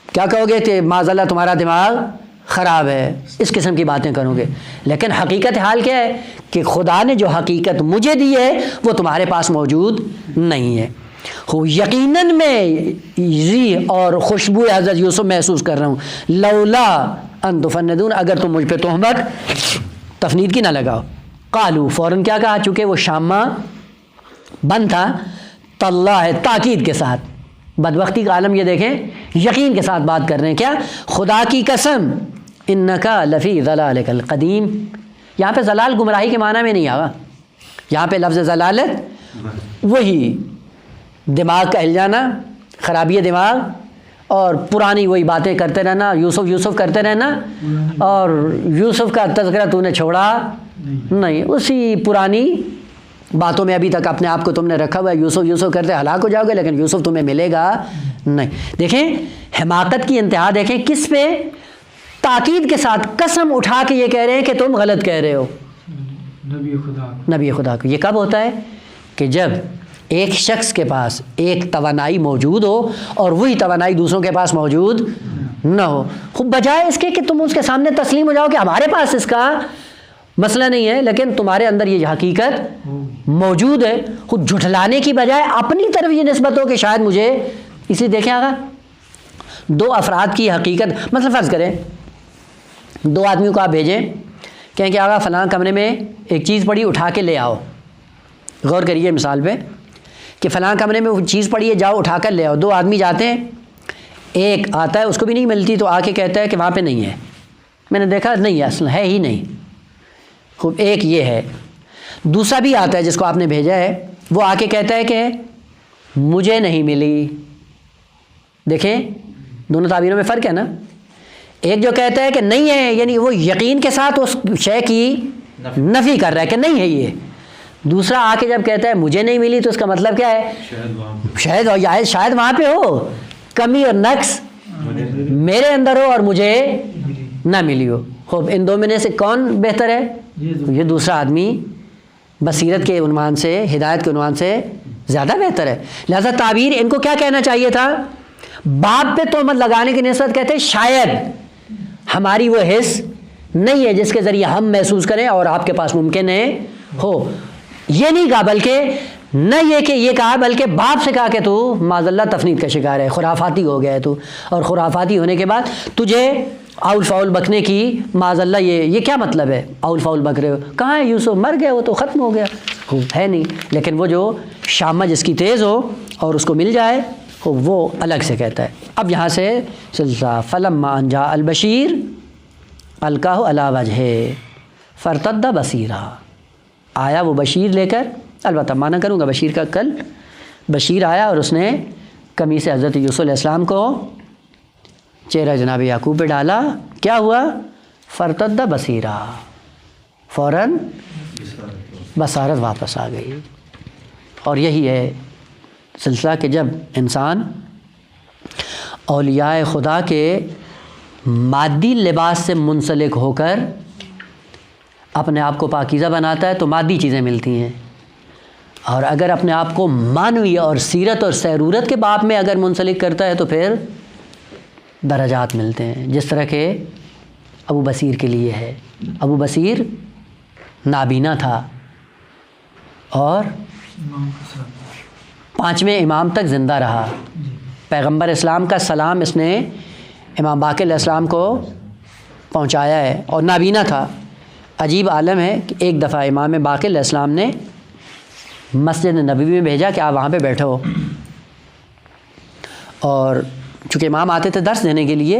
کیا کہو گے کہ معاذ اللہ تمہارا دماغ خراب ہے، اس قسم کی باتیں کرو گے۔ لیکن حقیقت حال کیا ہے کہ خدا نے جو حقیقت مجھے دی ہے وہ تمہارے پاس موجود نہیں ہے۔ یقیناً میں ریح اور خوشبو حضرت یوسف محسوس کر رہا ہوں، لولا ان تفندون، اگر تم مجھ پہ تہمت تفنید کی نہ لگاؤ۔ قالو، فوراً کیا کہا؟ چونکہ وہ شامہ بند تھا، تاللہ ہے تاکید کے ساتھ، بدبختی کا عالم یہ دیکھیں، یقین کے ساتھ بات کر رہے ہیں، کیا؟ خدا کی قسم، انکا لفی ضلالک القدیم۔ یہاں پہ ضلال گمراہی کے معنی میں نہیں آگا، یہاں پہ لفظ ضلالت وہی دماغ کا ہل جانا، خرابی دماغ، اور پرانی وہی باتیں کرتے رہنا، یوسف یوسف کرتے رہنا، اور یوسف کا تذکرہ تو نے چھوڑا نہیں، اسی پرانی باتوں میں ابھی تک اپنے آپ کو تم نے رکھا ہوا ہے، یوسف یوسف کرتے ہلاک ہو جاؤ گے لیکن یوسف تمہیں ملے گا نہیں۔ دیکھیں حماقت کی انتہا، دیکھیں کس پہ تاکید کے ساتھ قسم اٹھا کے یہ کہہ رہے ہیں کہ تم غلط کہہ رہے ہو، نبی خدا کو۔ یہ کب ہوتا ہے؟ کہ جب ایک شخص کے پاس ایک توانائی موجود ہو اور وہی توانائی دوسروں کے پاس موجود نہ ہو، خود بجائے اس کے کہ تم اس کے سامنے تسلیم ہو جاؤ کہ ہمارے پاس اس کا مسئلہ نہیں ہے لیکن تمہارے اندر یہ حقیقت موجود ہے، خود جھٹلانے کی بجائے اپنی طرف یہ نسبت ہو کہ شاید مجھے اسی۔ دیکھیں آگا، 2 افراد کی حقیقت، مثلا فرض کریں 2 آدمیوں کو آپ بھیجیں، کہیں کہ آگا فلاں کمرے میں ایک چیز پڑی، اٹھا کے لے آؤ۔ غور کریے مثال پہ کہ فلاں کمرے میں وہ چیز پڑی ہے، جاؤ اٹھا کر لے آؤ۔ 2 آدمی جاتے ہیں، ایک آتا ہے، اس کو بھی نہیں ملتی تو آ کے کہتا ہے کہ وہاں پہ نہیں ہے، میں نے دیکھا نہیں اصل ہے ہی نہیں. خوب ایک یہ ہے. دوسرا بھی آتا ہے جس کو آپ نے بھیجا ہے, وہ آ کے کہتا ہے کہ مجھے نہیں ملی. دیکھیں دونوں تعبیروں میں فرق ہے نا. ایک جو کہتا ہے کہ نہیں ہے, یعنی وہ یقین کے ساتھ اس شے کی نفی کر رہا ہے کہ نہیں ہے یہ. دوسرا آ کے جب کہتا ہے مجھے نہیں ملی, تو اس کا مطلب کیا ہے؟ شاید وہاں پہ ہو, کمی اور نقص میرے اندر ہو اور مجھے نہ ملی ہو. خوب ان دو میں سے کون بہتر ہے؟ یہ دوسرا آدمی بصیرت کے عنوان سے, ہدایت کے عنوان سے زیادہ بہتر ہے. لہذا تعبیر ان کو کیا کہنا چاہیے تھا؟ باپ پہ تہمت لگانے کی نسبت کہتے ہیں شاید ہماری وہ حس نہیں ہے جس کے ذریعے ہم محسوس کریں اور آپ کے پاس ممکن ہے ہو. یہ نہیں کہا, بلکہ نہ یہ کہ یہ کہا, بلکہ باپ سے کہا کہ تو معاذ اللہ تفنید کا شکار ہے, خرافاتی ہو گیا ہے تو, اور خرافاتی ہونے کے بعد تجھے آؤل فاؤل بکنے کی معاذ اللہ یہ کیا مطلب ہے؟ آؤل فاؤل بک رہے ہو, کہاں ہے یوسف؟ مر گیا, وہ تو ختم ہو گیا, ہے نہیں. لیکن وہ جو شامہ جس کی تیز ہو اور اس کو مل جائے وہ الگ سے کہتا ہے. اب یہاں سے سلسلہ فلما ان جاء البشیر القاہ علی وجہہ فرتد بصیرا. آیا وہ بشیر لے کر, البتہ مانا کروں گا بشیر کا کل, بشیر آیا اور اس نے کمی سے حضرت یوسف علیہ السلام کو چہرہ جناب یعقوب پہ ڈالا. کیا ہوا؟ فرتد بصیرا, فوراً بصارت واپس آ گئی. اور یہی ہے سلسلہ کہ جب انسان اولیاء خدا کے مادی لباس سے منسلک ہو کر اپنے آپ کو پاکیزہ بناتا ہے تو مادی چیزیں ملتی ہیں, اور اگر اپنے آپ کو معنوی اور سیرت اور سیرورت کے باب میں اگر منسلک کرتا ہے تو پھر درجات ملتے ہیں, جس طرح کہ ابو بصیر کے لیے ہے. ابو بصیر نابینا تھا اور 5ویں امام تک زندہ رہا. پیغمبر اسلام کا سلام اس نے امام باقر علیہ السلام کو پہنچایا ہے, اور نابینا تھا. عجیب عالم ہے کہ ایک دفعہ امام باقر علیہ السلام نے مسجد نبوی میں بھیجا کہ آپ وہاں پہ بیٹھو, اور چونکہ امام آتے تھے درس دینے کے لیے,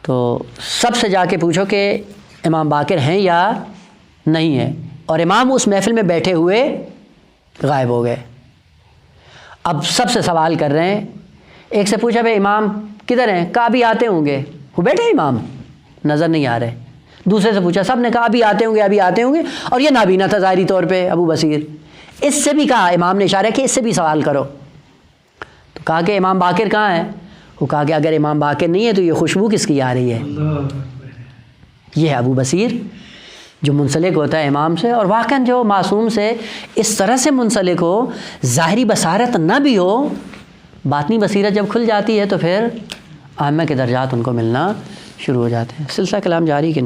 تو سب سے جا کے پوچھو کہ امام باقر ہیں یا نہیں ہیں, اور امام اس محفل میں بیٹھے ہوئے غائب ہو گئے. اب سب سے سوال کر رہے ہیں. ایک سے پوچھا بھائی امام کدھر ہیں؟ کہا ابھی آتے ہوں گے. وہ بیٹھے امام نظر نہیں آ رہے. دوسرے سے پوچھا, سب نے کہا ابھی آتے ہوں گے, ابھی آتے ہوں گے, اور یہ نابینا تھا ظاہری طور پہ ابو بصیر. اس سے بھی کہا, امام نے اشارہ کہ اس سے بھی سوال کرو. تو کہا کہ امام باقر کہاں ہے؟ وہ کہا کہ اگر امام باقر نہیں ہے تو یہ خوشبو کس کی آ رہی ہے؟ یہ ہے ابو بصیر جو منسلک ہوتا ہے امام سے, اور واقعاً جو معصوم سے اس طرح سے منسلک ہو, ظاہری بصارت نہ بھی ہو, باطنی بصیرت جب کھل جاتی ہے تو پھر عامہ کے درجات ان کو ملنا شروع ہو جاتے ہیں. سلسلہ کلام جاری کہ